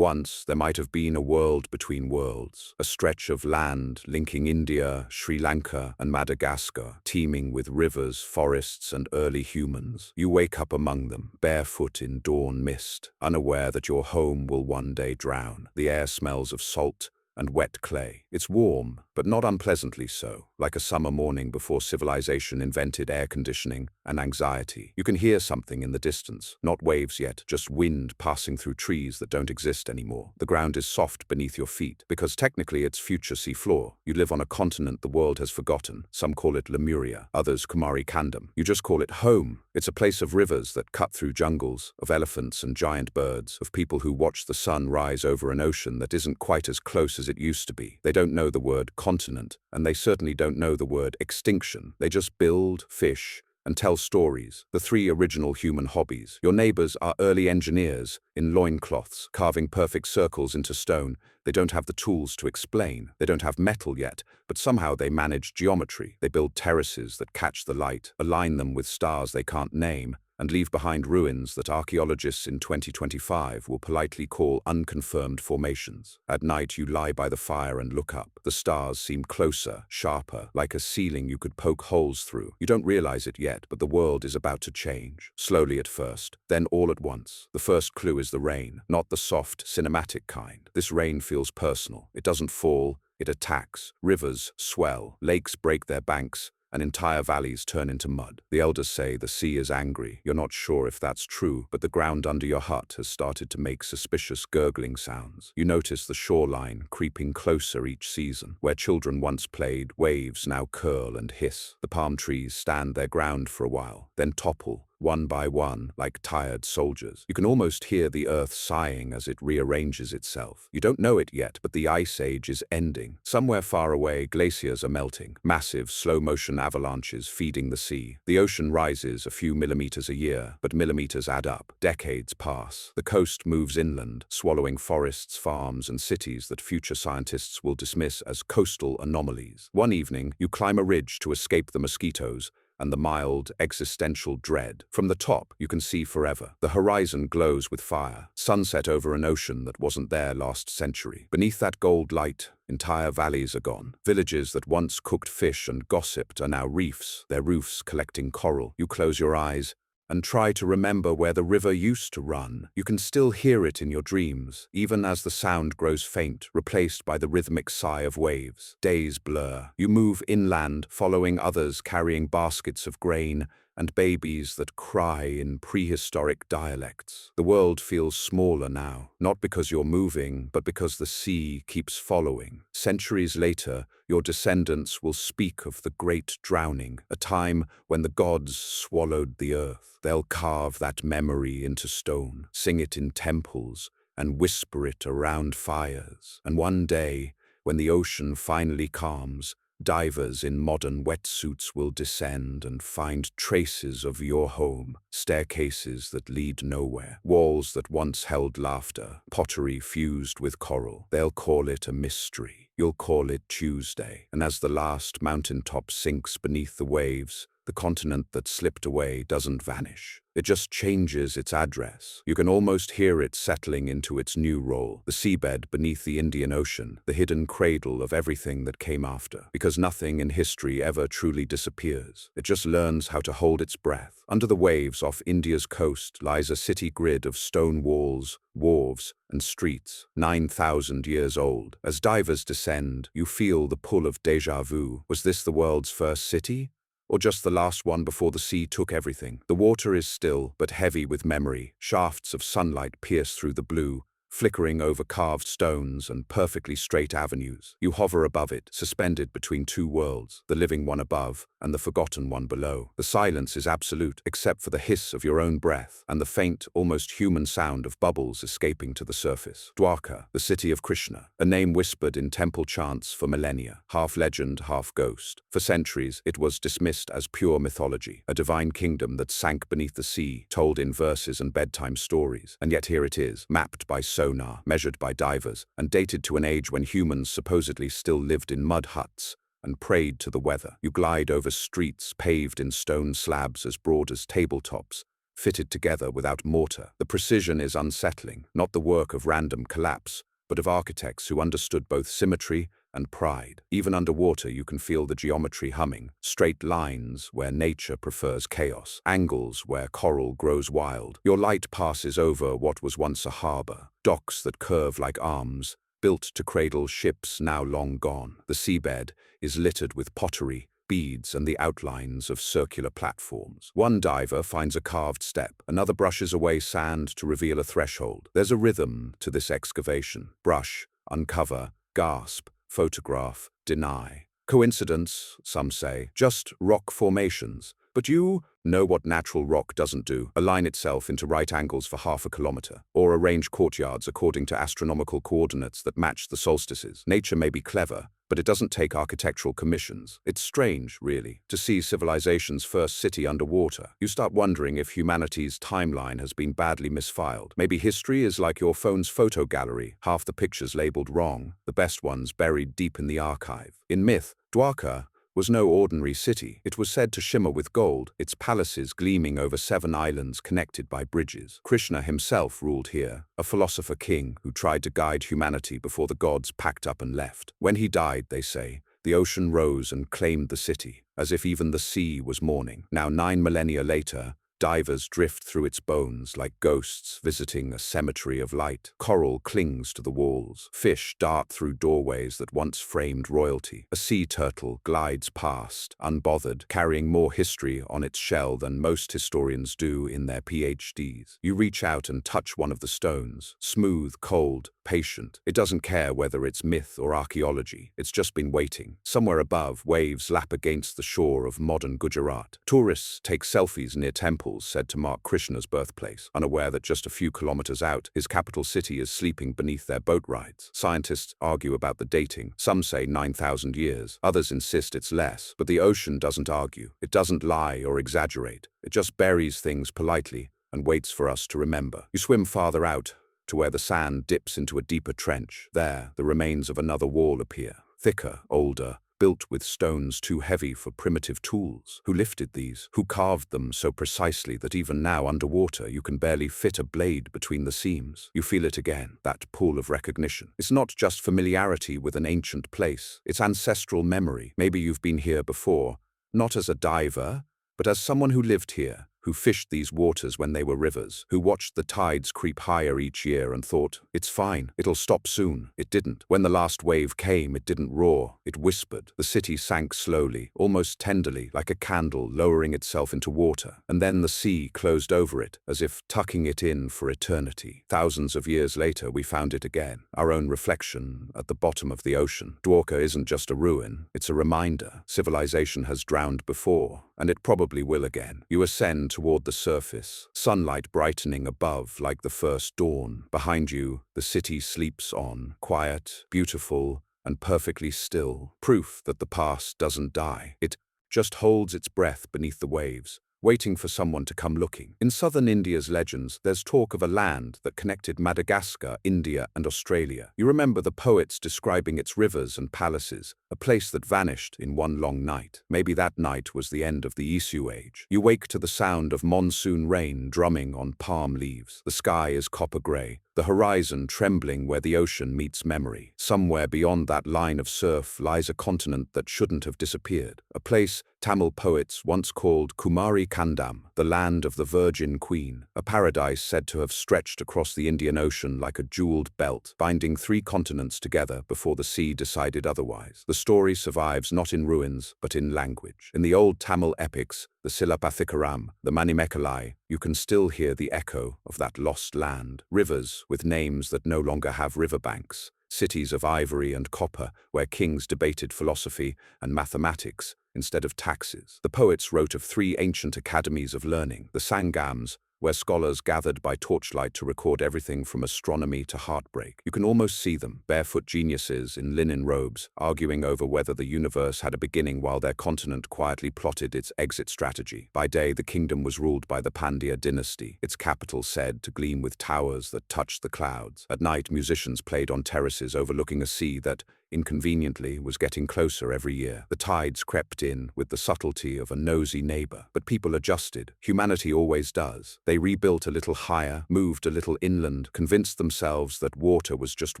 Once, there might have been a world between worlds, a stretch of land linking India, Sri Lanka, and Madagascar, teeming with rivers, forests, and early humans. You wake up among them, barefoot in dawn mist, unaware that your home will one day drown. The air smells of salt and wet clay. It's warm, but not unpleasantly so, like a summer morning before civilization invented air conditioning and anxiety. You can hear something in the distance, not waves yet, just wind passing through trees that don't exist anymore. The ground is soft beneath your feet, because technically it's future seafloor. You live on a continent the world has forgotten. Some call it Lemuria, others Kumari Kandam. You just call it home. It's a place of rivers that cut through jungles, of elephants and giant birds, of people who watch the sun rise over an ocean that isn't quite as close as it used to be. They don't know the word continent, and they certainly don't know the word extinction. They just build, fish, and tell stories, the three original human hobbies. Your neighbors are early engineers in loincloths, carving perfect circles into stone. They don't have the tools to explain. They don't have metal yet, but somehow they manage geometry. They build terraces that catch the light, align them with stars they can't name, and leave behind ruins that archaeologists in 2025 will politely call unconfirmed formations. At night, you lie by the fire and look up. The stars seem closer, sharper, like a ceiling you could poke holes through. You don't realize it yet, but the world is about to change. Slowly at first, then all at once. The first clue is the rain, not the soft, cinematic kind. This rain feels personal. It doesn't fall, it attacks. Rivers swell, lakes break their banks, and entire valleys turn into mud. The elders say the sea is angry. You're not sure if that's true, but the ground under your hut has started to make suspicious gurgling sounds. You notice the shoreline creeping closer each season. Where children once played, waves now curl and hiss. The palm trees stand their ground for a while, then topple, one by one, like tired soldiers. You can almost hear the earth sighing as it rearranges itself. You don't know it yet, but the ice age is ending. Somewhere far away, glaciers are melting, massive, slow-motion avalanches feeding the sea. The ocean rises a few millimeters a year, but millimeters add up. Decades pass. The coast moves inland, swallowing forests, farms, and cities that future scientists will dismiss as coastal anomalies. One evening, you climb a ridge to escape the mosquitoes and the mild, existential dread. From the top, you can see forever. The horizon glows with fire, sunset over an ocean that wasn't there last century. Beneath that gold light, entire valleys are gone. Villages that once cooked fish and gossiped are now reefs, their roofs collecting coral. You close your eyes and try to remember where the river used to run. You can still hear it in your dreams, even as the sound grows faint, replaced by the rhythmic sigh of waves. Days blur. You move inland, following others carrying baskets of grain and babies that cry in prehistoric dialects. The world feels smaller now, not because you're moving, but because the sea keeps following. Centuries later, your descendants will speak of the great drowning, a time when the gods swallowed the earth. They'll carve that memory into stone, sing it in temples, and whisper it around fires. And one day, when the ocean finally calms, divers in modern wetsuits will descend and find traces of your home, staircases that lead nowhere, walls that once held laughter, pottery fused with coral. They'll call it a mystery. You'll call it Tuesday. And as the last mountaintop sinks beneath the waves, the continent that slipped away doesn't vanish. It just changes its address. You can almost hear it settling into its new role, the seabed beneath the Indian Ocean, the hidden cradle of everything that came after. Because nothing in history ever truly disappears. It just learns how to hold its breath. Under the waves off India's coast lies a city grid of stone walls, wharves, and streets, 9,000 years old. As divers descend, you feel the pull of déjà vu. Was this the world's first city? Or just the last one before the sea took everything? The water is still, but heavy with memory. Shafts of sunlight pierce through the blue, flickering over carved stones and perfectly straight avenues. You hover above it, suspended between two worlds, the living one above and the forgotten one below. The silence is absolute, except for the hiss of your own breath and the faint, almost human sound of bubbles escaping to the surface. Dwarka, the city of Krishna, a name whispered in temple chants for millennia, half legend, half ghost. For centuries, it was dismissed as pure mythology, a divine kingdom that sank beneath the sea, told in verses and bedtime stories. And yet here it is, mapped by sonar, measured by divers, and dated to an age when humans supposedly still lived in mud huts and prayed to the weather. You glide over streets paved in stone slabs as broad as tabletops, fitted together without mortar. The precision is unsettling, not the work of random collapse, but of architects who understood both symmetry and pride. Even underwater you can feel the geometry humming. Straight lines where nature prefers chaos. Angles where coral grows wild. Your light passes over what was once a harbor. Docks that curve like arms, built to cradle ships now long gone. The seabed is littered with pottery, beads and the outlines of circular platforms. One diver finds a carved step, another brushes away sand to reveal a threshold. There's a rhythm to this excavation. Brush, uncover, gasp, photograph, deny. Coincidence, some say, just rock formations. But you know what natural rock doesn't do: align itself into right angles for half a kilometer, or arrange courtyards according to astronomical coordinates that match the solstices. Nature may be clever, but it doesn't take architectural commissions. It's strange, really, to see civilization's first city underwater. You start wondering if humanity's timeline has been badly misfiled. Maybe history is like your phone's photo gallery, half the pictures labeled wrong, the best ones buried deep in the archive. In myth, Dwarka was no ordinary city. It was said to shimmer with gold, its palaces gleaming over 7 islands connected by bridges. Krishna himself ruled here, a philosopher king who tried to guide humanity before the gods packed up and left. When he died, they say, the ocean rose and claimed the city, as if even the sea was mourning. Now 9 millennia later, divers drift through its bones like ghosts visiting a cemetery of light. Coral clings to the walls. Fish dart through doorways that once framed royalty. A sea turtle glides past, unbothered, carrying more history on its shell than most historians do in their PhDs. You reach out and touch one of the stones, smooth, cold, patient. It doesn't care whether it's myth or archaeology. It's just been waiting. Somewhere above, waves lap against the shore of modern Gujarat. Tourists take selfies near temples said to mark Krishna's birthplace, unaware that just a few kilometers out, his capital city is sleeping beneath their boat rides. Scientists argue about the dating. Some say 9,000 years. Others insist it's less. But the ocean doesn't argue. It doesn't lie or exaggerate. It just buries things politely and waits for us to remember. You swim farther out, to where the sand dips into a deeper trench. There, the remains of another wall appear. Thicker, older, built with stones too heavy for primitive tools. Who lifted these? Who carved them so precisely that even now underwater you can barely fit a blade between the seams? You feel it again, that pull of recognition. It's not just familiarity with an ancient place. It's ancestral memory. Maybe you've been here before, not as a diver, but as someone who lived here, who fished these waters when they were rivers, who watched the tides creep higher each year and thought, it's fine, it'll stop soon. It didn't. When the last wave came, it didn't roar, it whispered. The city sank slowly, almost tenderly, like a candle lowering itself into water, and then the sea closed over it, as if tucking it in for eternity. Thousands of years later, we found it again, our own reflection at the bottom of the ocean. Dwarka isn't just a ruin, it's a reminder. Civilization has drowned before, and it probably will again. You ascend toward the surface, sunlight brightening above like the first dawn. Behind you, the city sleeps on, quiet, beautiful, and perfectly still. Proof that the past doesn't die. It just holds its breath beneath the waves, waiting for someone to come looking. In southern India's legends, there's talk of a land that connected Madagascar, India, and Australia. You remember the poets describing its rivers and palaces, a place that vanished in one long night. Maybe that night was the end of the Isu age. You wake to the sound of monsoon rain drumming on palm leaves. The sky is copper gray, the horizon trembling where the ocean meets memory. Somewhere beyond that line of surf lies a continent that shouldn't have disappeared. A place Tamil poets once called Kumari Kandam, the land of the Virgin Queen, a paradise said to have stretched across the Indian Ocean like a jeweled belt, binding 3 continents together before the sea decided otherwise. The story survives not in ruins, but in language. In the old Tamil epics, the Silapathikaram, the Manimekalai, you can still hear the echo of that lost land. Rivers with names that no longer have riverbanks. Cities of ivory and copper where kings debated philosophy and mathematics instead of taxes. The poets wrote of 3 ancient academies of learning, the Sangams, where scholars gathered by torchlight to record everything from astronomy to heartbreak. You can almost see them, barefoot geniuses in linen robes, arguing over whether the universe had a beginning while their continent quietly plotted its exit strategy. By day, the kingdom was ruled by the Pandya dynasty, its capital said to gleam with towers that touched the clouds. At night, musicians played on terraces overlooking a sea that, inconveniently, was getting closer every year. The tides crept in with the subtlety of a nosy neighbor. But people adjusted. Humanity always does. They rebuilt a little higher, moved a little inland, convinced themselves that water was just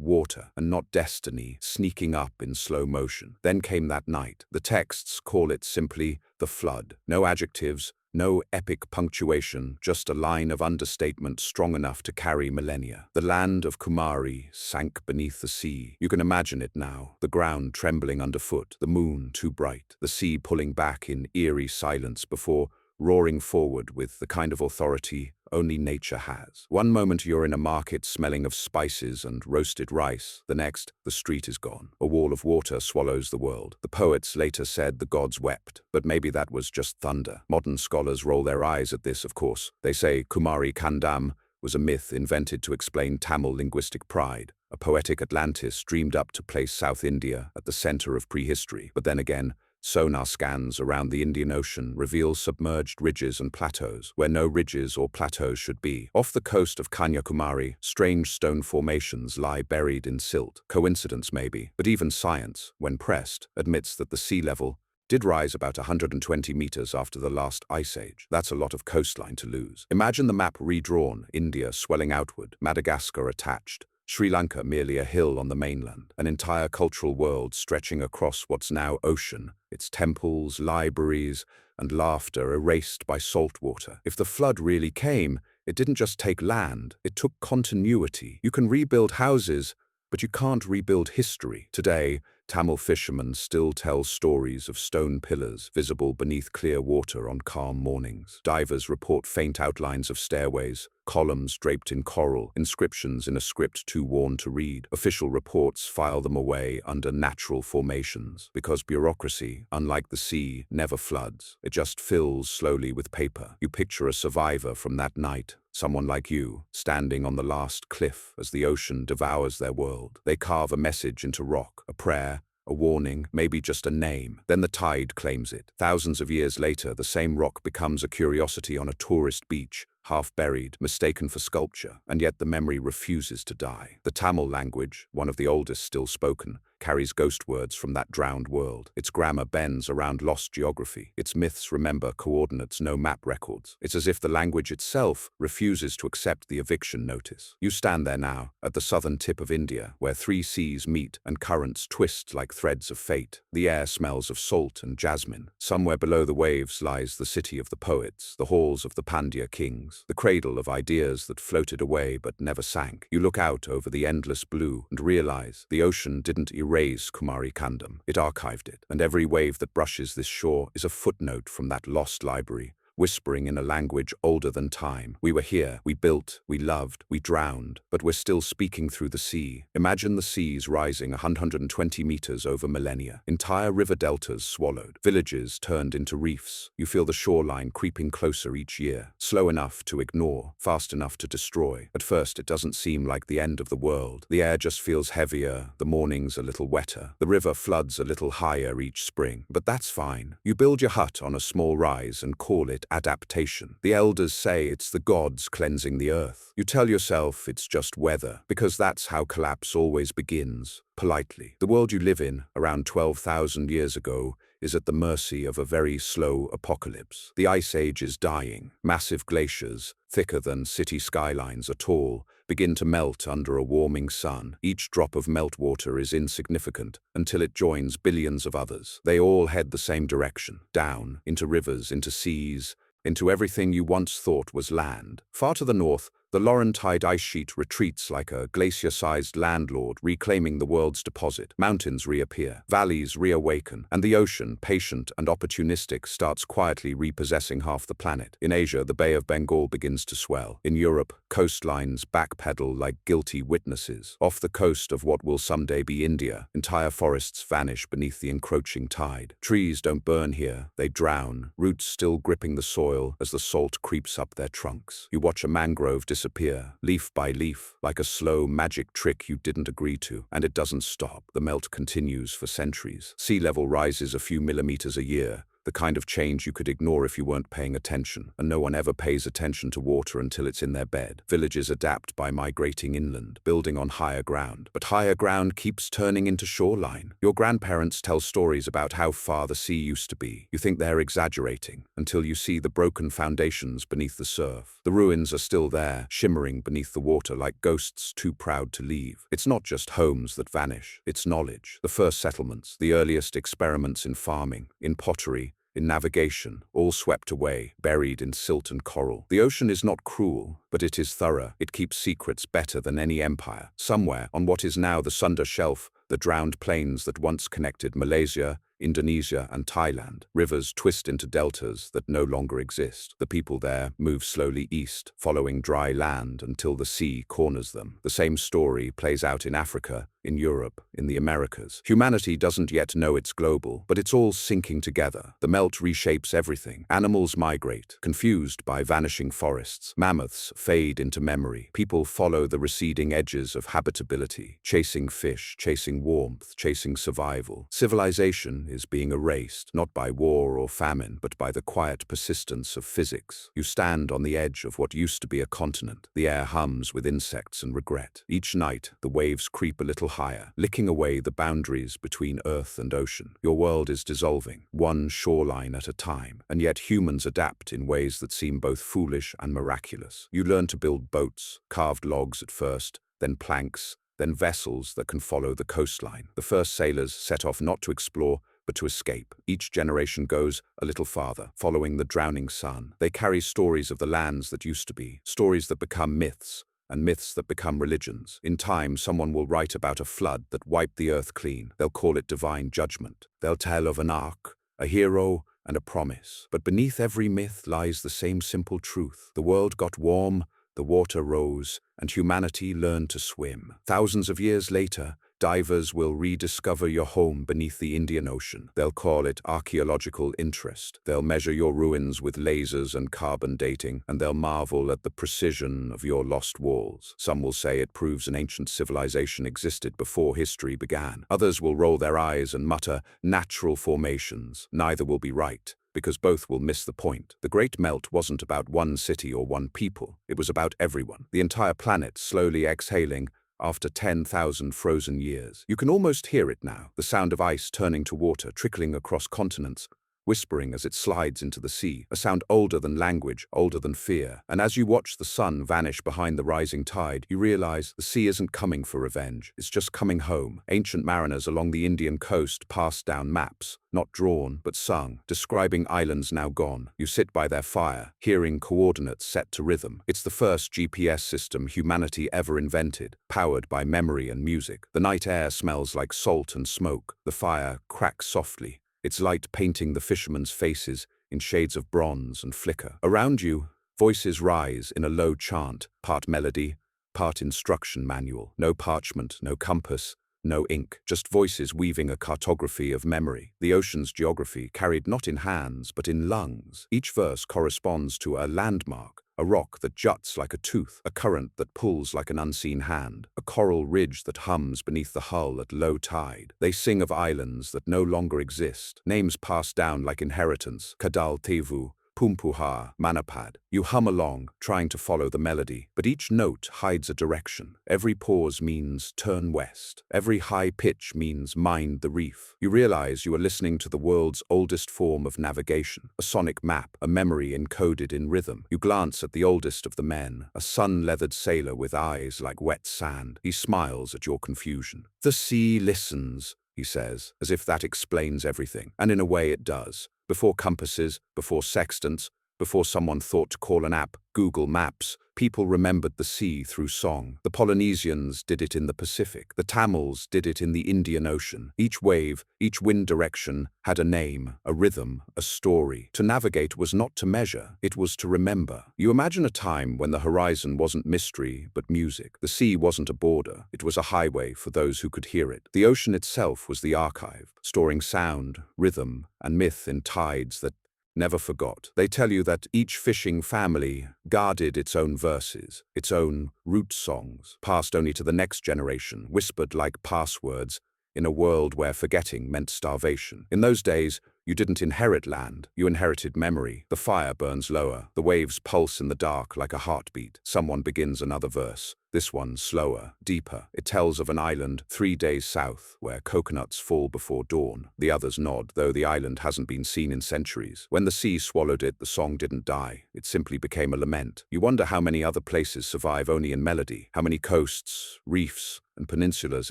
water and not destiny sneaking up in slow motion. Then came that night. The texts call it simply the flood. No adjectives, no epic punctuation, just a line of understatement strong enough to carry millennia. The land of Kumari sank beneath the sea. You can imagine it now, the ground trembling underfoot, the moon too bright, the sea pulling back in eerie silence before roaring forward with the kind of authority only nature has. One moment you're in a market smelling of spices and roasted rice. The next, the street is gone. A wall of water swallows the world. The poets later said the gods wept, but maybe that was just thunder. Modern scholars roll their eyes at this, of course. They say Kumari Kandam was a myth invented to explain Tamil linguistic pride, a poetic Atlantis dreamed up to place South India at the center of prehistory. But then again, sonar scans around the Indian Ocean reveal submerged ridges and plateaus, where no ridges or plateaus should be. Off the coast of Kanyakumari, strange stone formations lie buried in silt. Coincidence maybe, but even science, when pressed, admits that the sea level did rise about 120 meters after the last ice age. That's a lot of coastline to lose. Imagine the map redrawn, India swelling outward, Madagascar attached, Sri Lanka merely a hill on the mainland, an entire cultural world stretching across what's now ocean, its temples, libraries, and laughter erased by salt water. If the flood really came, it didn't just take land, it took continuity. You can rebuild houses, but you can't rebuild history. Today, Tamil fishermen still tell stories of stone pillars visible beneath clear water on calm mornings. Divers report faint outlines of stairways, columns draped in coral, inscriptions in a script too worn to read. Official reports file them away under natural formations, because bureaucracy, unlike the sea, never floods. It just fills slowly with paper. You picture a survivor from that night, someone like you, standing on the last cliff as the ocean devours their world. They carve a message into rock, a prayer, a warning, maybe just a name. Then the tide claims it. Thousands of years later, the same rock becomes a curiosity on a tourist beach, half buried, mistaken for sculpture, and yet the memory refuses to die. The Tamil language, one of the oldest still spoken, carries ghost words from that drowned world. Its grammar bends around lost geography. Its myths remember coordinates no map records. It's as if the language itself refuses to accept the eviction notice. You stand there now, at the southern tip of India, where three seas meet and currents twist like threads of fate. The air smells of salt and jasmine. Somewhere below the waves lies the city of the poets, the halls of the Pandya kings, the cradle of ideas that floated away but never sank. You look out over the endless blue and realize the ocean didn't erase Kumari Kandam, it archived it, and every wave that brushes this shore is a footnote from that lost library, whispering in a language older than time. We were here, we built, we loved, we drowned, but we're still speaking through the sea. Imagine the seas rising 120 meters over millennia. Entire river deltas swallowed, villages turned into reefs. You feel the shoreline creeping closer each year, slow enough to ignore, fast enough to destroy. At first, it doesn't seem like the end of the world. The air just feels heavier, the mornings a little wetter. The river floods a little higher each spring, but that's fine. You build your hut on a small rise and call it adaptation. The elders say it's the gods cleansing the earth. You tell yourself it's just weather, because that's how collapse always begins, politely. The world you live in, around 12,000 years ago, is at the mercy of a very slow apocalypse. The ice age is dying. Massive glaciers, thicker than city skylines are tall, begin to melt under a warming sun. Each drop of meltwater is insignificant until it joins billions of others. They all head the same direction, down, into rivers, into seas, into everything you once thought was land. Far to the north, the Laurentide ice sheet retreats like a glacier-sized landlord reclaiming the world's deposit. Mountains reappear, valleys reawaken, and the ocean, patient and opportunistic, starts quietly repossessing half the planet. In Asia, the Bay of Bengal begins to swell. In Europe, coastlines backpedal like guilty witnesses. Off the coast of what will someday be India, entire forests vanish beneath the encroaching tide. Trees don't burn here, they drown, roots still gripping the soil as the salt creeps up their trunks. You watch a mangrove disappear, leaf by leaf, like a slow magic trick you didn't agree to, and it doesn't stop. The melt continues for centuries. Sea level rises a few millimeters a year, the kind of change you could ignore if you weren't paying attention, and no one ever pays attention to water until it's in their bed. Villages adapt by migrating inland, building on higher ground, but higher ground keeps turning into shoreline. Your grandparents tell stories about how far the sea used to be. You think they're exaggerating, until you see the broken foundations beneath the surf. The ruins are still there, shimmering beneath the water like ghosts too proud to leave. It's not just homes that vanish, it's knowledge. The first settlements, the earliest experiments in farming, in pottery, in navigation, all swept away, buried in silt and coral. The ocean is not cruel, but it is thorough. It keeps secrets better than any empire. Somewhere, on what is now the Sunda shelf, the drowned plains that once connected Malaysia, Indonesia, and Thailand. Rivers twist into deltas that no longer exist. The people there move slowly east, following dry land until the sea corners them. The same story plays out in Africa, in Europe, in the Americas. Humanity doesn't yet know it's global, but it's all sinking together. The melt reshapes everything. Animals migrate, confused by vanishing forests. Mammoths fade into memory. People follow the receding edges of habitability, chasing fish, chasing warmth, chasing survival. Civilization is being erased, not by war or famine, but by the quiet persistence of physics. You stand on the edge of what used to be a continent. The air hums with insects and regret. Each night, the waves creep a little higher, licking away the boundaries between earth and ocean. Your world is dissolving, one shoreline at a time, and yet humans adapt in ways that seem both foolish and miraculous. You learn to build boats, carved logs at first, then planks, then vessels that can follow the coastline. The first sailors set off not to explore, but to escape. Each generation goes a little farther, following the drowning sun. They carry stories of the lands that used to be, stories that become myths, and myths that become religions. In time, someone will write about a flood that wiped the earth clean. They'll call it divine judgment. They'll tell of an ark, a hero, and a promise. But beneath every myth lies the same simple truth. The world got warm, the water rose, and humanity learned to swim. Thousands of years later, divers will rediscover your home beneath the Indian Ocean. They'll call it archaeological interest. They'll measure your ruins with lasers and carbon dating, and they'll marvel at the precision of your lost walls. Some will say it proves an ancient civilization existed before history began. Others will roll their eyes and mutter, natural formations. Neither will be right, because both will miss the point. The Great Melt wasn't about one city or one people. It was about everyone. The entire planet slowly exhaling after 10,000 frozen years. You can almost hear it now, the sound of ice turning to water, trickling across continents, whispering as it slides into the sea, a sound older than language, older than fear. And as you watch the sun vanish behind the rising tide, you realize the sea isn't coming for revenge, it's just coming home. Ancient mariners along the Indian coast passed down maps, not drawn, but sung, describing islands now gone. You sit by their fire, hearing coordinates set to rhythm. It's the first GPS system humanity ever invented, powered by memory and music. The night air smells like salt and smoke. The fire cracks softly, its light painting the fishermen's faces in shades of bronze and flicker. Around you, voices rise in a low chant, part melody, part instruction manual. No parchment, no compass, no ink, just voices weaving a cartography of memory. The ocean's geography carried not in hands, but in lungs. Each verse corresponds to a landmark, a rock that juts like a tooth, a current that pulls like an unseen hand, a coral ridge that hums beneath the hull at low tide. They sing of islands that no longer exist, names passed down like inheritance, Kadal Tevu, Pumpuha, Manapad. You hum along, trying to follow the melody, but each note hides a direction. Every pause means turn west. Every high pitch means mind the reef. You realize you are listening to the world's oldest form of navigation, a sonic map, a memory encoded in rhythm. You glance at the oldest of the men, a sun-leathered sailor with eyes like wet sand. He smiles at your confusion. The sea listens, he says, as if that explains everything. And in a way it does. Before compasses, before sextants, before someone thought to call an app Google Maps, people remembered the sea through song. The Polynesians did it in the Pacific. The Tamils did it in the Indian Ocean. Each wave, each wind direction had a name, a rhythm, a story. To navigate was not to measure, it was to remember. You imagine a time when the horizon wasn't mystery, but music. The sea wasn't a border, it was a highway for those who could hear it. The ocean itself was the archive, storing sound, rhythm, and myth in tides that never forgot. They tell you that each fishing family guarded its own verses, its own root songs, passed only to the next generation, whispered like passwords in a world where forgetting meant starvation. In those days, You didn't inherit land, you inherited memory. The fire burns lower, the waves pulse in the dark like a heartbeat. Someone begins another verse. This one slower, deeper. It tells of an island 3 days south, where coconuts fall before dawn. The others nod, though the island hasn't been seen in centuries. When the sea swallowed it, the song didn't die. It simply became a lament. You wonder how many other places survive only in melody, how many coasts, reefs, and peninsulas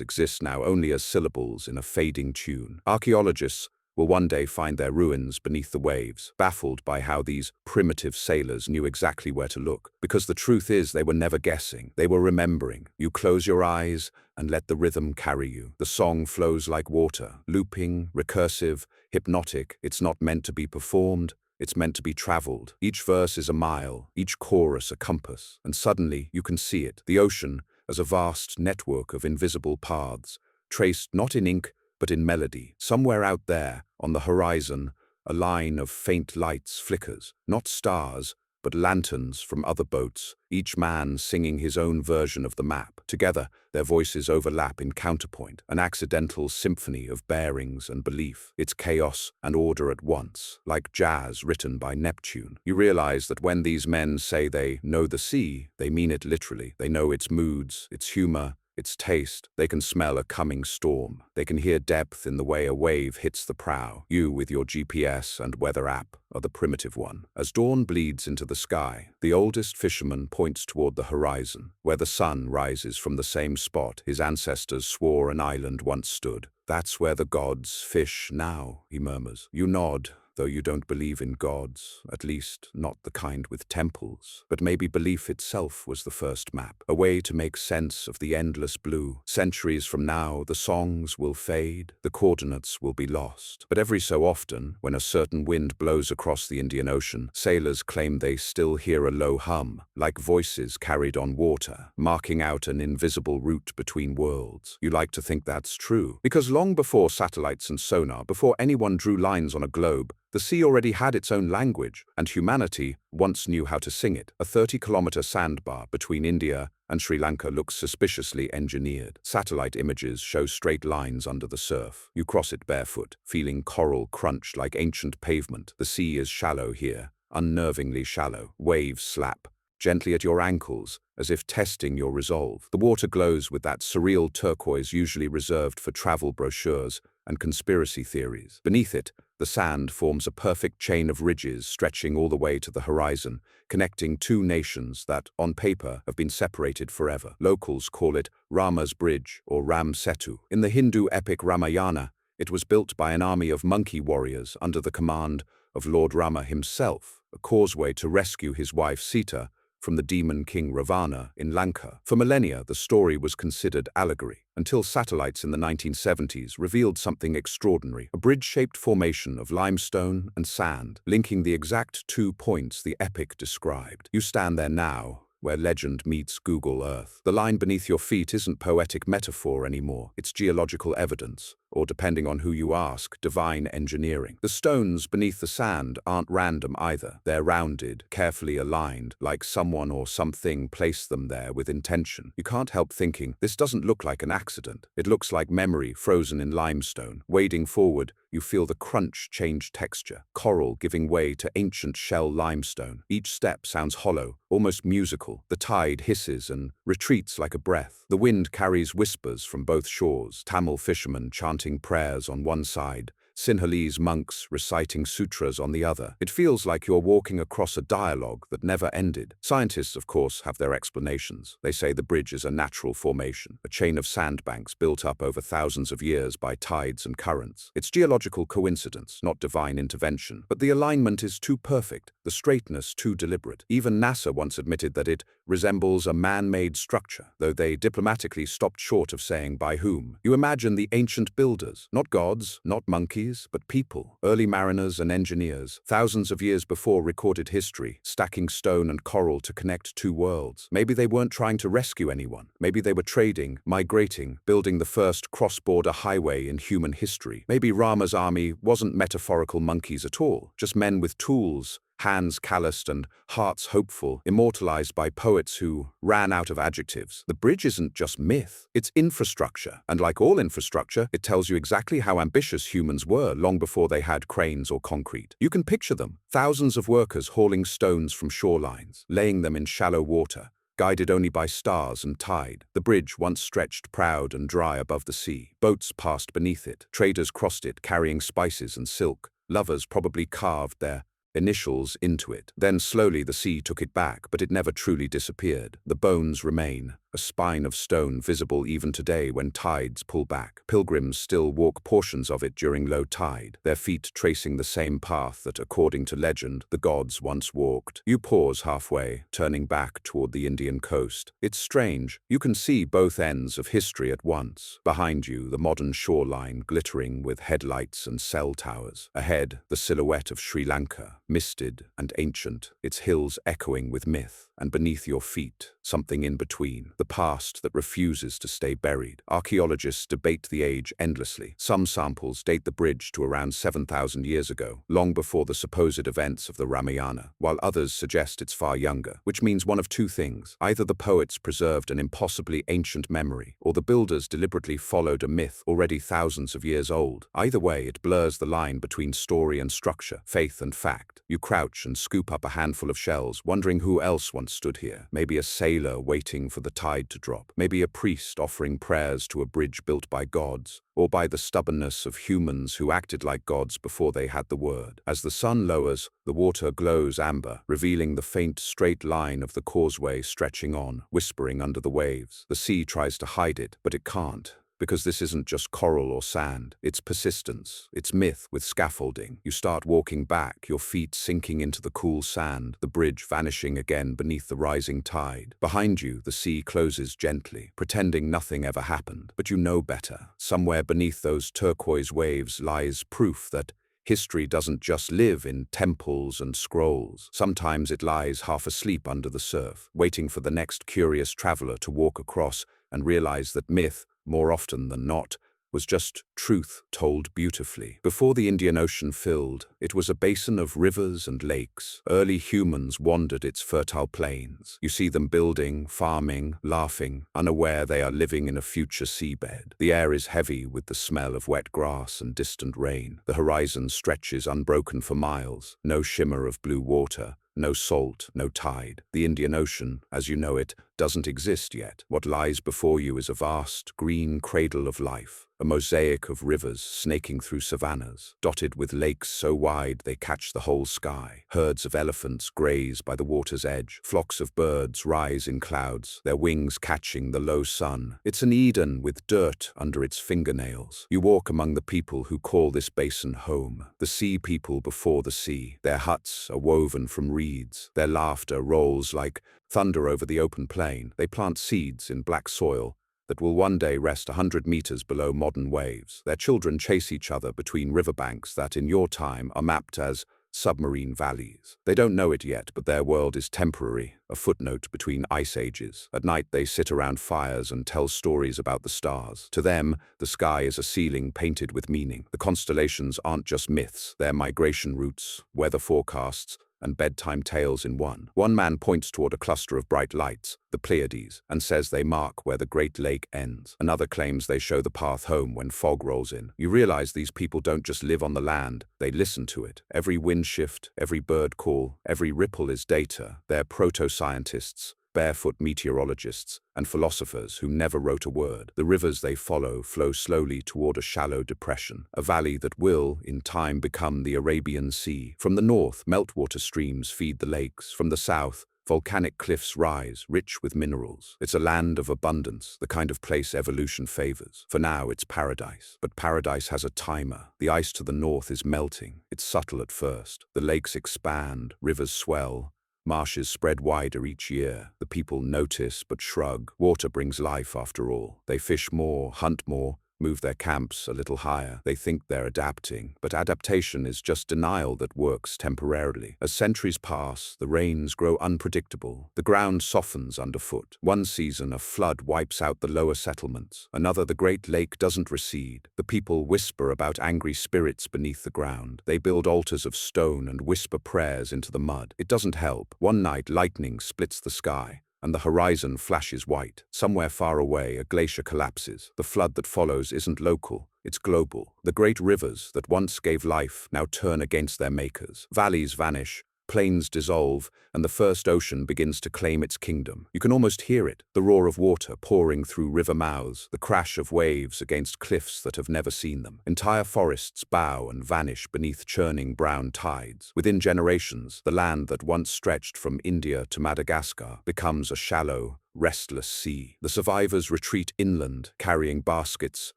exist now only as syllables in a fading tune. Archaeologists will one day find their ruins beneath the waves, baffled by how these primitive sailors knew exactly where to look. Because the truth is, they were never guessing, they were remembering. You close your eyes and let the rhythm carry you. The song flows like water, looping, recursive, hypnotic. It's not meant to be performed, it's meant to be traveled. Each verse is a mile, each chorus a compass, and suddenly you can see it, the ocean, as a vast network of invisible paths, traced not in ink, but in melody. Somewhere out there, on the horizon, a line of faint lights flickers, not stars, but lanterns from other boats, each man singing his own version of the map. Together, their voices overlap in counterpoint, an accidental symphony of bearings and belief. It's chaos and order at once, like jazz written by Neptune. You realize that when these men say they know the sea, they mean it literally. They know its moods, its humor, its taste. They can smell a coming storm. They can hear depth in the way a wave hits the prow. You, with your GPS and weather app, are the primitive one. As dawn bleeds into the sky, the oldest fisherman points toward the horizon, where the sun rises from the same spot his ancestors swore an island once stood. That's where the gods fish now, he murmurs. You nod, though you don't believe in gods, at least not the kind with temples. But maybe belief itself was the first map, a way to make sense of the endless blue. Centuries from now, the songs will fade, the coordinates will be lost. But every so often, when a certain wind blows across the Indian Ocean, sailors claim they still hear a low hum, like voices carried on water, marking out an invisible route between worlds. You like to think that's true, because long before satellites and sonar, before anyone drew lines on a globe, the sea already had its own language, and humanity once knew how to sing it. A 30-kilometer sandbar between India and Sri Lanka looks suspiciously engineered. Satellite images show straight lines under the surf. You cross it barefoot, feeling coral crunch like ancient pavement. The sea is shallow here, unnervingly shallow. Waves slap gently at your ankles, as if testing your resolve. The water glows with that surreal turquoise usually reserved for travel brochures and conspiracy theories. Beneath it, the sand forms a perfect chain of ridges stretching all the way to the horizon, connecting two nations that, on paper, have been separated forever. Locals call it Rama's Bridge or Ram Setu. In the Hindu epic Ramayana, it was built by an army of monkey warriors under the command of Lord Rama himself, a causeway to rescue his wife Sita from the demon king Ravana in Lanka. For millennia, the story was considered allegory, until satellites in the 1970s revealed something extraordinary, a bridge-shaped formation of limestone and sand, linking the exact 2 points the epic described. You stand there now, where legend meets Google Earth. The line beneath your feet isn't poetic metaphor anymore, it's geological evidence, or depending on who you ask, divine engineering. The stones beneath the sand aren't random either. They're rounded, carefully aligned, like someone or something placed them there with intention. You can't help thinking, this doesn't look like an accident. It looks like memory frozen in limestone. Wading forward, you feel the crunch change texture, coral giving way to ancient shell limestone. Each step sounds hollow, almost musical. The tide hisses and retreats like a breath. The wind carries whispers from both shores, Tamil fishermen chanting prayers on one side, Sinhalese monks reciting sutras on the other. It feels like you're walking across a dialogue that never ended. Scientists, of course, have their explanations. They say the bridge is a natural formation, a chain of sandbanks built up over thousands of years by tides and currents. It's geological coincidence, not divine intervention. But the alignment is too perfect, the straightness too deliberate. Even NASA once admitted that it resembles a man-made structure, though they diplomatically stopped short of saying by whom. You imagine the ancient builders, not gods, not monkeys, but people, early mariners and engineers, thousands of years before recorded history, stacking stone and coral to connect two worlds. Maybe they weren't trying to rescue anyone. Maybe they were trading, migrating, building the first cross-border highway in human history. Maybe Rama's army wasn't metaphorical monkeys at all, just men with tools, hands calloused and hearts hopeful, immortalized by poets who ran out of adjectives. The bridge isn't just myth, it's infrastructure. And like all infrastructure, it tells you exactly how ambitious humans were long before they had cranes or concrete. You can picture them, thousands of workers hauling stones from shorelines, laying them in shallow water, guided only by stars and tide. The bridge once stretched proud and dry above the sea. Boats passed beneath it. Traders crossed it, carrying spices and silk. Lovers probably carved their initials into it. Then slowly the sea took it back, but it never truly disappeared. The bones remain, a spine of stone visible even today when tides pull back. Pilgrims still walk portions of it during low tide, their feet tracing the same path that, according to legend, the gods once walked. You pause halfway, turning back toward the Indian coast. It's strange. You can see both ends of history at once. Behind you, the modern shoreline glittering with headlights and cell towers. Ahead, the silhouette of Sri Lanka, misted and ancient, its hills echoing with myth. And beneath your feet, something in between, the past that refuses to stay buried. Archaeologists debate the age endlessly. Some samples date the bridge to around 7,000 years ago, long before the supposed events of the Ramayana, while others suggest it's far younger, which means one of two things. Either the poets preserved an impossibly ancient memory, or the builders deliberately followed a myth already thousands of years old. Either way, it blurs the line between story and structure, faith and fact. You crouch and scoop up a handful of shells, wondering who else once stood here. Maybe a sailor waiting for the tide to drop. Maybe a priest offering prayers to a bridge built by gods, or by the stubbornness of humans who acted like gods before they had the word. As the sun lowers, the water glows amber, revealing the faint straight line of the causeway stretching on, whispering under the waves. The sea tries to hide it, but it can't. Because this isn't just coral or sand, it's persistence, it's myth with scaffolding. You start walking back, your feet sinking into the cool sand, the bridge vanishing again beneath the rising tide. Behind you, the sea closes gently, pretending nothing ever happened. But you know better. Somewhere beneath those turquoise waves lies proof that history doesn't just live in temples and scrolls. Sometimes it lies half asleep under the surf, waiting for the next curious traveler to walk across and realize that myth, more often than not, was just truth told beautifully. Before the Indian Ocean filled, it was a basin of rivers and lakes. Early humans wandered its fertile plains. You see them building, farming, laughing, unaware they are living in a future seabed. The air is heavy with the smell of wet grass and distant rain. The horizon stretches unbroken for miles. No shimmer of blue water. No salt, no tide. The Indian Ocean, as you know it, doesn't exist yet. What lies before you is a vast, green cradle of life, a mosaic of rivers snaking through savannas, dotted with lakes so wide they catch the whole sky. Herds of elephants graze by the water's edge. Flocks of birds rise in clouds, their wings catching the low sun. It's an Eden with dirt under its fingernails. You walk among the people who call this basin home, the sea people before the sea. Their huts are woven from reeds. Their laughter rolls like thunder over the open plain. They plant seeds in black soil that will one day rest 100 meters below modern waves. Their children chase each other between riverbanks that in your time are mapped as submarine valleys. They don't know it yet, but their world is temporary, a footnote between ice ages. At night they sit around fires and tell stories about the stars. To them, the sky is a ceiling painted with meaning. The constellations aren't just myths, they're migration routes, weather forecasts, and bedtime tales in one. One man points toward a cluster of bright lights, the Pleiades, and says they mark where the Great Lake ends. Another claims they show the path home when fog rolls in. You realize these people don't just live on the land, they listen to it. Every wind shift, every bird call, every ripple is data. They're proto-scientists, barefoot meteorologists, and philosophers who never wrote a word. The rivers they follow flow slowly toward a shallow depression, a valley that will, in time, become the Arabian Sea. From the north, meltwater streams feed the lakes. From the south, volcanic cliffs rise, rich with minerals. It's a land of abundance, the kind of place evolution favors. For now, it's paradise. But paradise has a timer. The ice to the north is melting. It's subtle at first. The lakes expand, rivers swell, marshes spread wider each year. The people notice but shrug. Water brings life after all. They fish more, hunt more, move their camps a little higher. They think they're adapting, but adaptation is just denial that works temporarily. As centuries pass, the rains grow unpredictable. The ground softens underfoot. One season, a flood wipes out the lower settlements. Another, the Great Lake doesn't recede. The people whisper about angry spirits beneath the ground. They build altars of stone and whisper prayers into the mud. It doesn't help. One night, lightning splits the sky, and the horizon flashes white. Somewhere far away, a glacier collapses. The flood that follows isn't local, it's global. The great rivers that once gave life now turn against their makers. Valleys vanish, plains dissolve, and the first ocean begins to claim its kingdom. You can almost hear it, the roar of water pouring through river mouths, the crash of waves against cliffs that have never seen them. Entire forests bow and vanish beneath churning brown tides. Within generations, the land that once stretched from India to Madagascar becomes a shallow, restless sea. The survivors retreat inland, carrying baskets,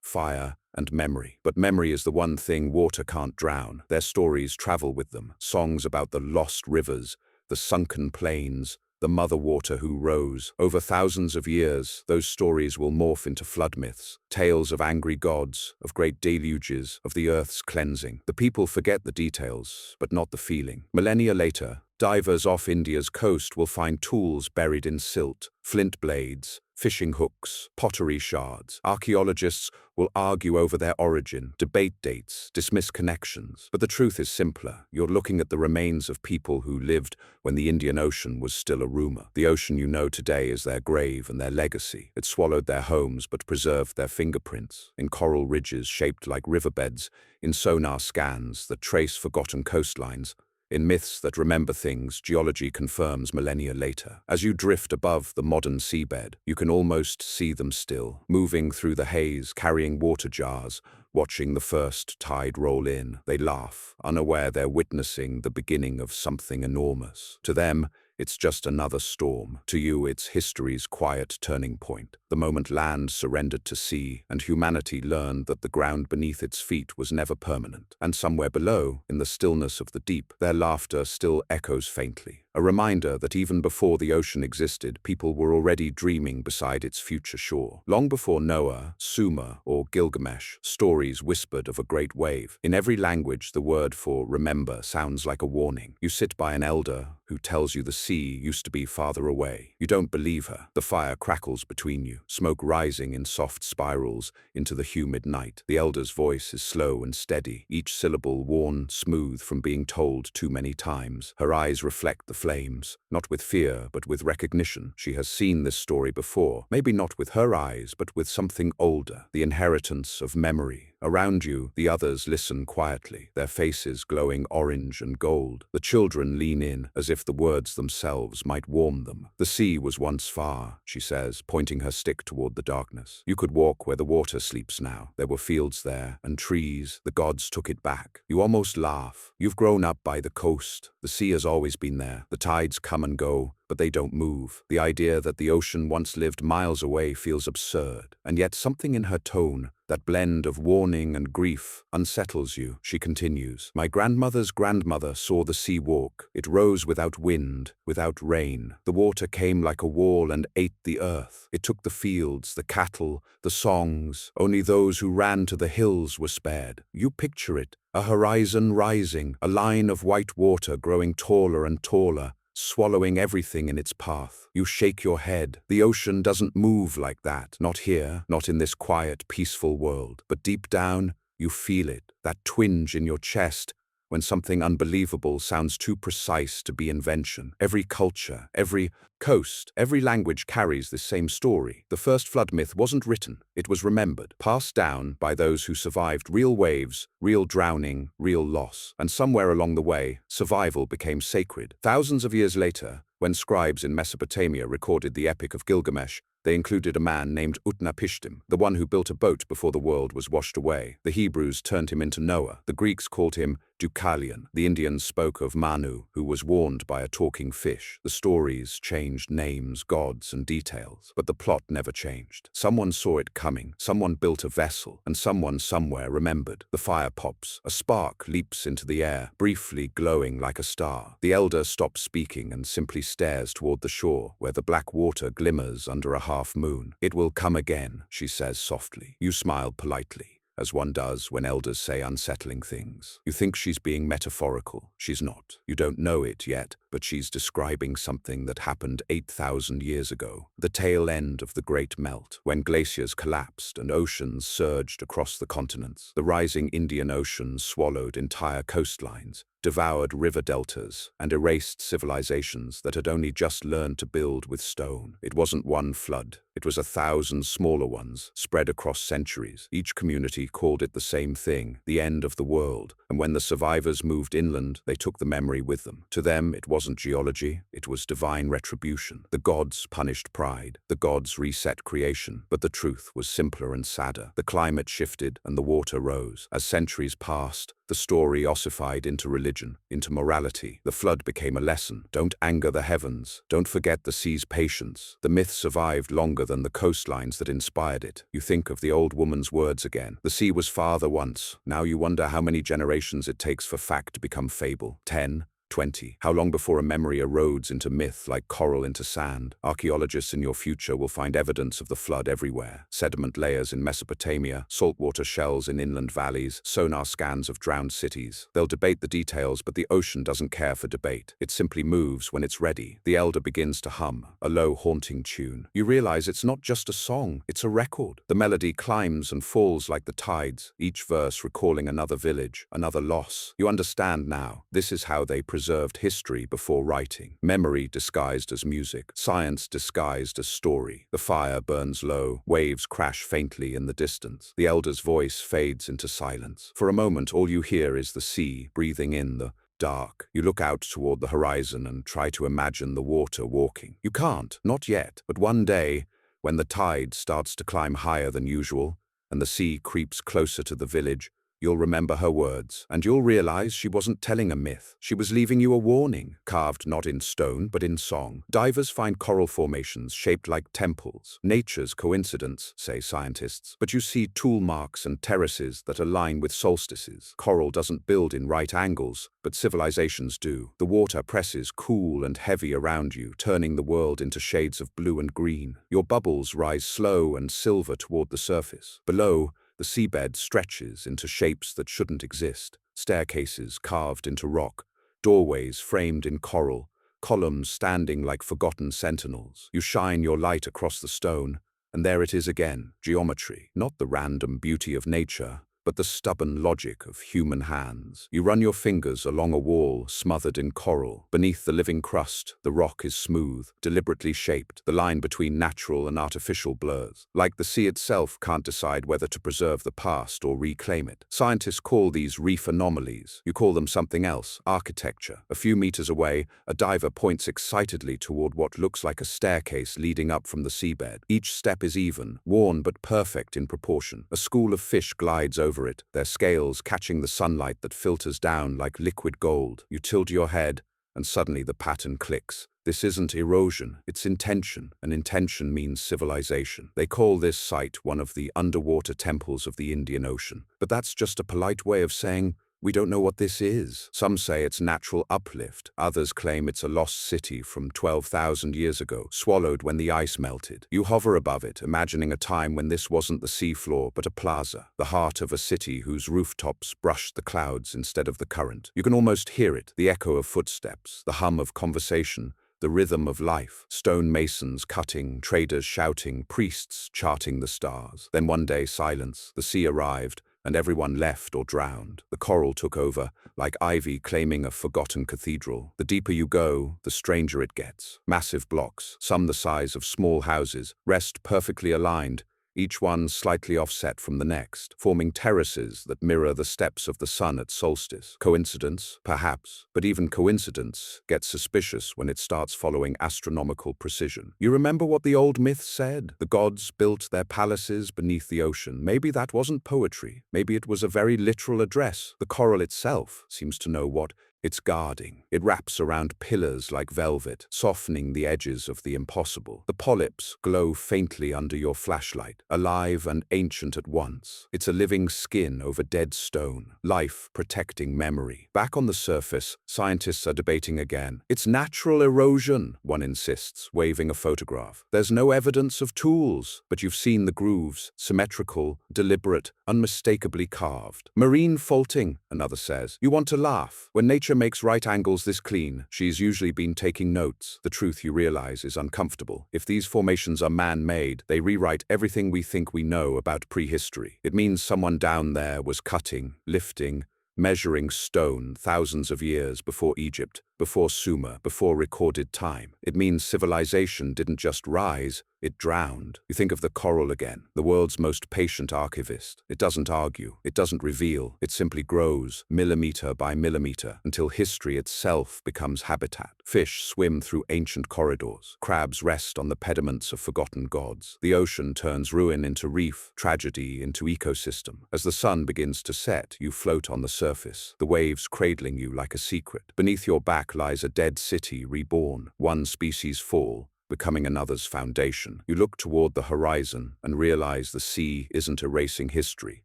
fire, and memory. But memory is the one thing water can't drown. Their stories travel with them. Songs about the lost rivers, the sunken plains, the mother water who rose. Over thousands of years, those stories will morph into flood myths, tales of angry gods, of great deluges, of the earth's cleansing. The people forget the details, but not the feeling. Millennia later, divers off India's coast will find tools buried in silt, flint blades, fishing hooks, pottery shards. Archaeologists will argue over their origin, debate dates, dismiss connections. But the truth is simpler. You're looking at the remains of people who lived when the Indian Ocean was still a rumor. The ocean you know today is their grave and their legacy. It swallowed their homes but preserved their fingerprints, in coral ridges shaped like riverbeds, in sonar scans that trace forgotten coastlines. In myths that remember things, geology confirms millennia later. As you drift above the modern seabed, you can almost see them still, moving through the haze, carrying water jars, watching the first tide roll in. They laugh, unaware they're witnessing the beginning of something enormous. To them, it's just another storm. To you, it's history's quiet turning point. The moment land surrendered to sea, and humanity learned that the ground beneath its feet was never permanent. And somewhere below, in the stillness of the deep, their laughter still echoes faintly. A reminder that even before the ocean existed, people were already dreaming beside its future shore. Long before Noah, Sumer, or Gilgamesh, stories whispered of a great wave. In every language, the word for remember sounds like a warning. You sit by an elder who tells you the sea used to be farther away. You don't believe her. The fire crackles between you, smoke rising in soft spirals into the humid night. The elder's voice is slow and steady, each syllable worn smooth from being told too many times. Her eyes reflect the flames, not with fear, but with recognition. She has seen this story before, maybe not with her eyes, but with something older, the inheritance of memory. Around you, the others listen quietly, their faces glowing orange and gold. The children lean in, as if the words themselves might warm them. The sea was once far, she says, pointing her stick toward the darkness. You could walk where the water sleeps now. There were fields there, and trees. The gods took it back. You almost laugh. You've grown up by the coast. The sea has always been there. The tides come and go, but they don't move. The idea that the ocean once lived miles away feels absurd. And yet something in her tone, that blend of warning and grief, unsettles you. She continues, "My grandmother's grandmother saw the sea walk. It rose without wind, without rain. The water came like a wall and ate the earth. It took the fields, the cattle, the songs. Only those who ran to the hills were spared." You picture it, a horizon rising, a line of white water growing taller and taller, swallowing everything in its path. You shake your head. The ocean doesn't move like that. Not here, not in this quiet, peaceful world. But deep down, you feel it, that twinge in your chest, when something unbelievable sounds too precise to be invention. Every culture, every coast, every language carries this same story. The first flood myth wasn't written, it was remembered, passed down by those who survived real waves, real drowning, real loss. And somewhere along the way, survival became sacred. Thousands of years later, when scribes in Mesopotamia recorded the Epic of Gilgamesh, they included a man named Utnapishtim, the one who built a boat before the world was washed away. The Hebrews turned him into Noah. The Greeks called him Deucalion. The Indians spoke of Manu, who was warned by a talking fish. The stories changed names, gods, and details, but the plot never changed. Someone saw it coming, someone built a vessel, and someone somewhere remembered. The fire pops, a spark leaps into the air, briefly glowing like a star. The elder stops speaking and simply stares toward the shore, where the black water glimmers under a half moon. "It will come again," she says softly. You smile politely, as one does when elders say unsettling things. You think she's being metaphorical. She's not. You don't know it yet, but she's describing something that happened 8,000 years ago, the tail end of the Great Melt, when glaciers collapsed and oceans surged across the continents. The rising Indian Ocean swallowed entire coastlines, devoured river deltas, and erased civilizations that had only just learned to build with stone. It wasn't one flood. It was 1,000 smaller ones, spread across centuries. Each community called it the same thing, the end of the world, and when the survivors moved inland, they took the memory with them. To them, it wasn't geology, it was divine retribution. The gods punished pride, the gods reset creation, but the truth was simpler and sadder. The climate shifted and the water rose. As centuries passed, the story ossified into religion, into morality. The flood became a lesson. Don't anger the heavens. Don't forget the sea's patience. The myth survived longer than the coastlines that inspired it. You think of the old woman's words again. The sea was father once. Now you wonder how many generations it takes for fact to become fable. 10, 20. How long before a memory erodes into myth like coral into sand? Archaeologists in your future will find evidence of the flood everywhere. Sediment layers in Mesopotamia, saltwater shells in inland valleys, sonar scans of drowned cities. They'll debate the details, but the ocean doesn't care for debate. It simply moves when it's ready. The elder begins to hum, a low, haunting tune. You realize it's not just a song, it's a record. The melody climbs and falls like the tides, each verse recalling another village, another loss. You understand now. This is how they preserved history before writing. Memory disguised as music, science disguised as story. The fire burns low, waves crash faintly in the distance. The elder's voice fades into silence. For a moment, all you hear is the sea breathing in the dark. You look out toward the horizon and try to imagine the water walking. You can't, not yet, but one day, when the tide starts to climb higher than usual, and the sea creeps closer to the village, you'll remember her words, and you'll realize she wasn't telling a myth. She was leaving you a warning, carved not in stone, but in song. Divers find coral formations shaped like temples. Nature's coincidence, say scientists, but you see tool marks and terraces that align with solstices. Coral doesn't build in right angles, but civilizations do. The water presses cool and heavy around you, turning the world into shades of blue and green. Your bubbles rise slow and silver toward the surface. Below, the seabed stretches into shapes that shouldn't exist. Staircases carved into rock, doorways framed in coral, columns standing like forgotten sentinels. You shine your light across the stone, and there it is again. Geometry, not the random beauty of nature, but the stubborn logic of human hands. You run your fingers along a wall smothered in coral. Beneath the living crust, the rock is smooth, deliberately shaped. The line between natural and artificial blurs. Like the sea itself can't decide whether to preserve the past or reclaim it. Scientists call these reef anomalies. You call them something else, architecture. A few meters away, a diver points excitedly toward what looks like a staircase leading up from the seabed. Each step is even, worn but perfect in proportion. A school of fish glides over it, their scales catching the sunlight that filters down like liquid gold. You tilt your head, and suddenly the pattern clicks. This isn't erosion, it's intention, and intention means civilization. They call this site one of the underwater temples of the Indian Ocean. But that's just a polite way of saying, we don't know what this is. Some say it's natural uplift. Others claim it's a lost city from 12,000 years ago, swallowed when the ice melted. You hover above it, imagining a time when this wasn't the seafloor but a plaza, the heart of a city whose rooftops brushed the clouds instead of the current. You can almost hear it, the echo of footsteps, the hum of conversation, the rhythm of life. Stonemasons cutting, traders shouting, priests charting the stars. Then one day, silence. The sea arrived, and everyone left or drowned. The coral took over, like ivy claiming a forgotten cathedral. The deeper you go, the stranger it gets. Massive blocks, some the size of small houses, rest perfectly aligned, each one slightly offset from the next, forming terraces that mirror the steps of the sun at solstice. Coincidence? Perhaps. But even coincidence gets suspicious when it starts following astronomical precision. You remember what the old myth said? The gods built their palaces beneath the ocean. Maybe that wasn't poetry. Maybe it was a very literal address. The coral itself seems to know what it's guarding. It wraps around pillars like velvet, softening the edges of the impossible. The polyps glow faintly under your flashlight, alive and ancient at once. It's a living skin over dead stone, life protecting memory. Back on the surface, scientists are debating again. It's natural erosion, one insists, waving a photograph. There's no evidence of tools, but you've seen the grooves, symmetrical, deliberate, unmistakably carved. Marine faulting, another says. You want to laugh. When nature makes right angles this clean, she's usually been taking notes. The truth, you realize, is uncomfortable. If these formations are man-made, they rewrite everything we think we know about prehistory. It means someone down there was cutting, lifting, measuring stone thousands of years before Egypt, before Sumer, before recorded time. It means civilization didn't just rise, it drowned. You think of the coral again, the world's most patient archivist. It doesn't argue, it doesn't reveal, it simply grows, millimeter by millimeter, until history itself becomes habitat. Fish swim through ancient corridors. Crabs rest on the pediments of forgotten gods. The ocean turns ruin into reef, tragedy into ecosystem. As the sun begins to set, you float on the surface, the waves cradling you like a secret. Beneath your back lies a dead city reborn, one species fall, becoming another's foundation. You look toward the horizon and realize the sea isn't erasing history,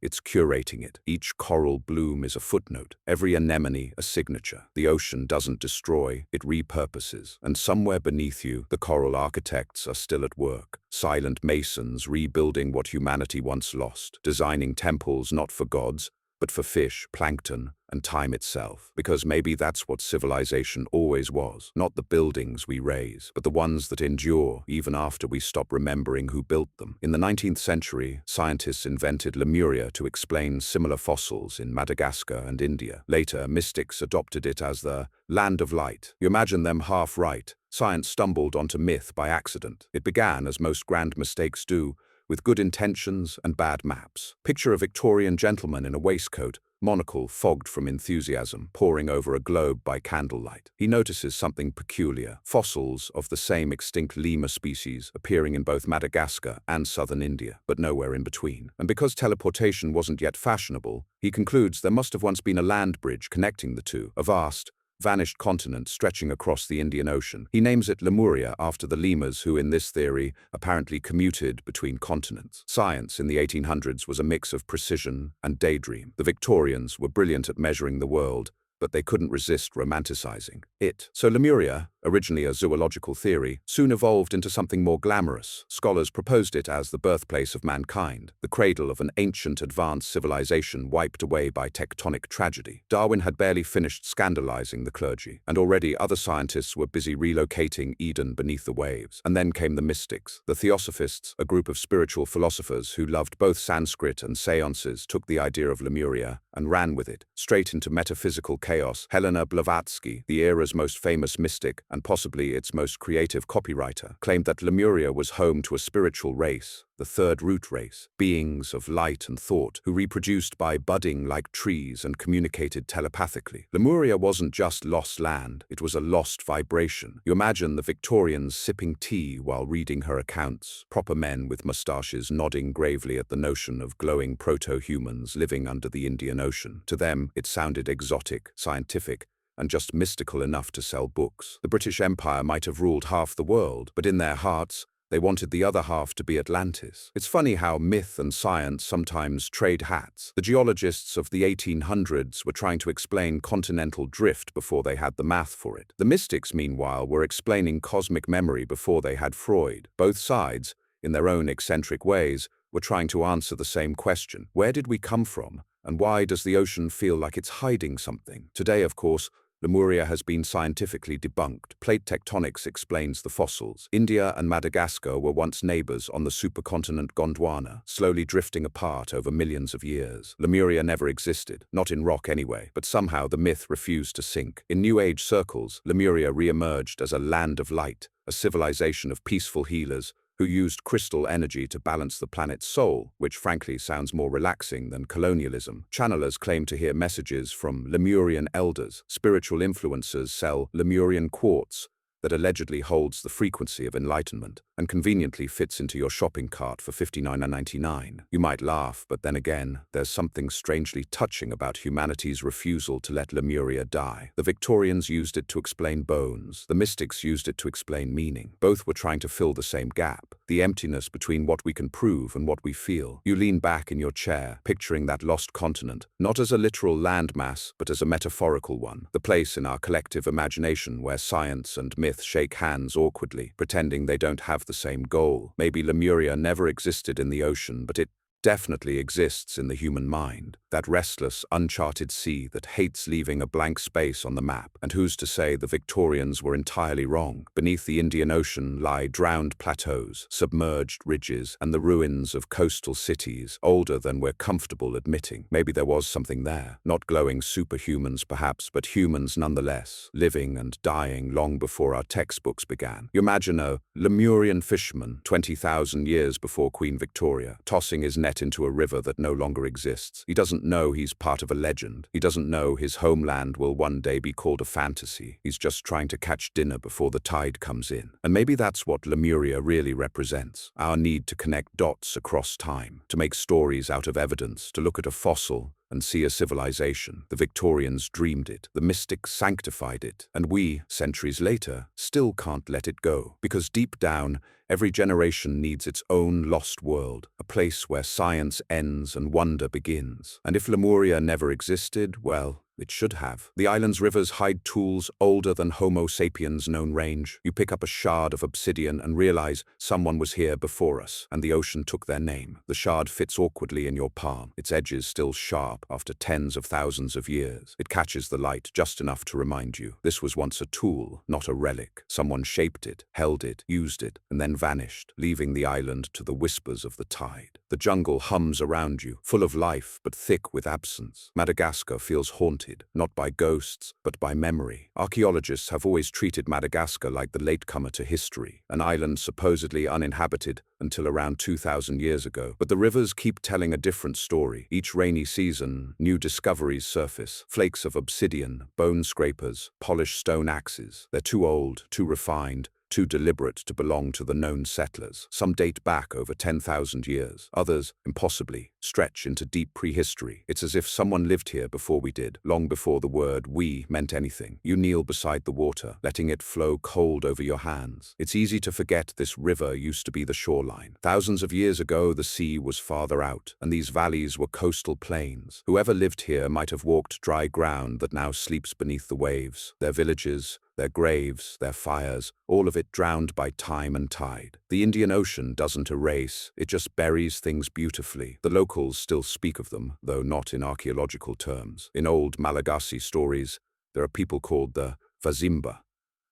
it's curating it. Each coral bloom is a footnote, every anemone a signature. The ocean doesn't destroy, it repurposes. And somewhere beneath you, the coral architects are still at work. Silent masons rebuilding what humanity once lost, designing temples not for gods, but for fish, plankton, and time itself. Because maybe that's what civilization always was. Not the buildings we raise, but the ones that endure even after we stop remembering who built them. In the 19th century, scientists invented Lemuria to explain similar fossils in Madagascar and India. Later, mystics adopted it as the land of light. You imagine them half right. Science stumbled onto myth by accident. It began, as most grand mistakes do, with good intentions and bad maps. Picture a Victorian gentleman in a waistcoat, monocle fogged from enthusiasm, poring over a globe by candlelight. He notices something peculiar, fossils of the same extinct lemur species appearing in both Madagascar and southern India, but nowhere in between. And because teleportation wasn't yet fashionable, he concludes there must have once been a land bridge connecting the two, a vast, vanished continent stretching across the Indian Ocean. He names it Lemuria after the lemurs who, in this theory, apparently commuted between continents. Science in the 1800s was a mix of precision and daydream. The Victorians were brilliant at measuring the world, but they couldn't resist romanticizing it. So Lemuria, originally a zoological theory, soon evolved into something more glamorous. Scholars proposed it as the birthplace of mankind, the cradle of an ancient advanced civilization wiped away by tectonic tragedy. Darwin had barely finished scandalizing the clergy, and already other scientists were busy relocating Eden beneath the waves. And then came the mystics. The Theosophists, a group of spiritual philosophers who loved both Sanskrit and seances, took the idea of Lemuria and ran with it, straight into metaphysical chaos. Helena Blavatsky, the era's most famous mystic and possibly its most creative copywriter, claimed that Lemuria was home to a spiritual race, the third root race, beings of light and thought who reproduced by budding like trees and communicated telepathically. Lemuria wasn't just lost land, it was a lost vibration. You imagine the Victorians sipping tea while reading her accounts, proper men with mustaches nodding gravely at the notion of glowing proto-humans living under the Indian Ocean. To them, it sounded exotic, scientific, and just mystical enough to sell books. The British Empire might have ruled half the world, but in their hearts, they wanted the other half to be Atlantis. It's funny how myth and science sometimes trade hats. The geologists of the 1800s were trying to explain continental drift before they had the math for it. The mystics, meanwhile, were explaining cosmic memory before they had Freud. Both sides, in their own eccentric ways, were trying to answer the same question. Where did we come from? And why does the ocean feel like it's hiding something? Today, of course, Lemuria has been scientifically debunked. Plate tectonics explains the fossils. India and Madagascar were once neighbors on the supercontinent Gondwana, slowly drifting apart over millions of years. Lemuria never existed, not in rock anyway, but somehow the myth refused to sink. In New Age circles, Lemuria re-emerged as a land of light, a civilization of peaceful healers who used crystal energy to balance the planet's soul, which frankly sounds more relaxing than colonialism. Channelers claim to hear messages from Lemurian elders. Spiritual influencers sell Lemurian quartz that allegedly holds the frequency of enlightenment and conveniently fits into your shopping cart for $59.99. You might laugh, but then again, there's something strangely touching about humanity's refusal to let Lemuria die. The Victorians used it to explain bones. The mystics used it to explain meaning. Both were trying to fill the same gap, the emptiness between what we can prove and what we feel. You lean back in your chair, picturing that lost continent, not as a literal landmass, but as a metaphorical one, the place in our collective imagination where science and myth shake hands awkwardly, pretending they don't have the same goal. Maybe Lemuria never existed in the ocean, but it definitely exists in the human mind, that restless, uncharted sea that hates leaving a blank space on the map. And who's to say the Victorians were entirely wrong? Beneath the Indian Ocean lie drowned plateaus, submerged ridges, and the ruins of coastal cities, older than we're comfortable admitting. Maybe there was something there, not glowing superhumans perhaps, but humans nonetheless, living and dying long before our textbooks began. You imagine a Lemurian fisherman, 20,000 years before Queen Victoria, tossing his net into a river that no longer exists. He doesn't know he's part of a legend. He doesn't know his homeland will one day be called a fantasy. He's just trying to catch dinner before the tide comes in. And maybe that's what Lemuria really represents. Our need to connect dots across time, to make stories out of evidence, to look at a fossil and see a civilization. The Victorians dreamed it, the mystics sanctified it, and we, centuries later, still can't let it go. Because deep down, every generation needs its own lost world, a place where science ends and wonder begins. And if Lemuria never existed, well, it should have. The island's rivers hide tools older than Homo sapiens' known range. You pick up a shard of obsidian and realize someone was here before us, and the ocean took their name. The shard fits awkwardly in your palm, its edges still sharp after tens of thousands of years. It catches the light just enough to remind you this was once a tool, not a relic. Someone shaped it, held it, used it, and then vanished, leaving the island to the whispers of the tide. The jungle hums around you, full of life but thick with absence. Madagascar feels haunted, not by ghosts, but by memory. Archaeologists have always treated Madagascar like the latecomer to history, an island supposedly uninhabited until around 2,000 years ago. But the rivers keep telling a different story. Each rainy season, new discoveries surface. Flakes of obsidian, bone scrapers, polished stone axes. They're too old, too refined, too deliberate to belong to the known settlers. Some date back over 10,000 years. Others, impossibly, stretch into deep prehistory. It's as if someone lived here before we did, long before the word "we" meant anything. You kneel beside the water, letting it flow cold over your hands. It's easy to forget this river used to be the shoreline. Thousands of years ago, the sea was farther out, and these valleys were coastal plains. Whoever lived here might have walked dry ground that now sleeps beneath the waves. Their villages, their graves, their fires, all of it drowned by time and tide. The Indian Ocean doesn't erase, it just buries things beautifully. The locals still speak of them, though not in archaeological terms. In old Malagasy stories, there are people called the Vazimba.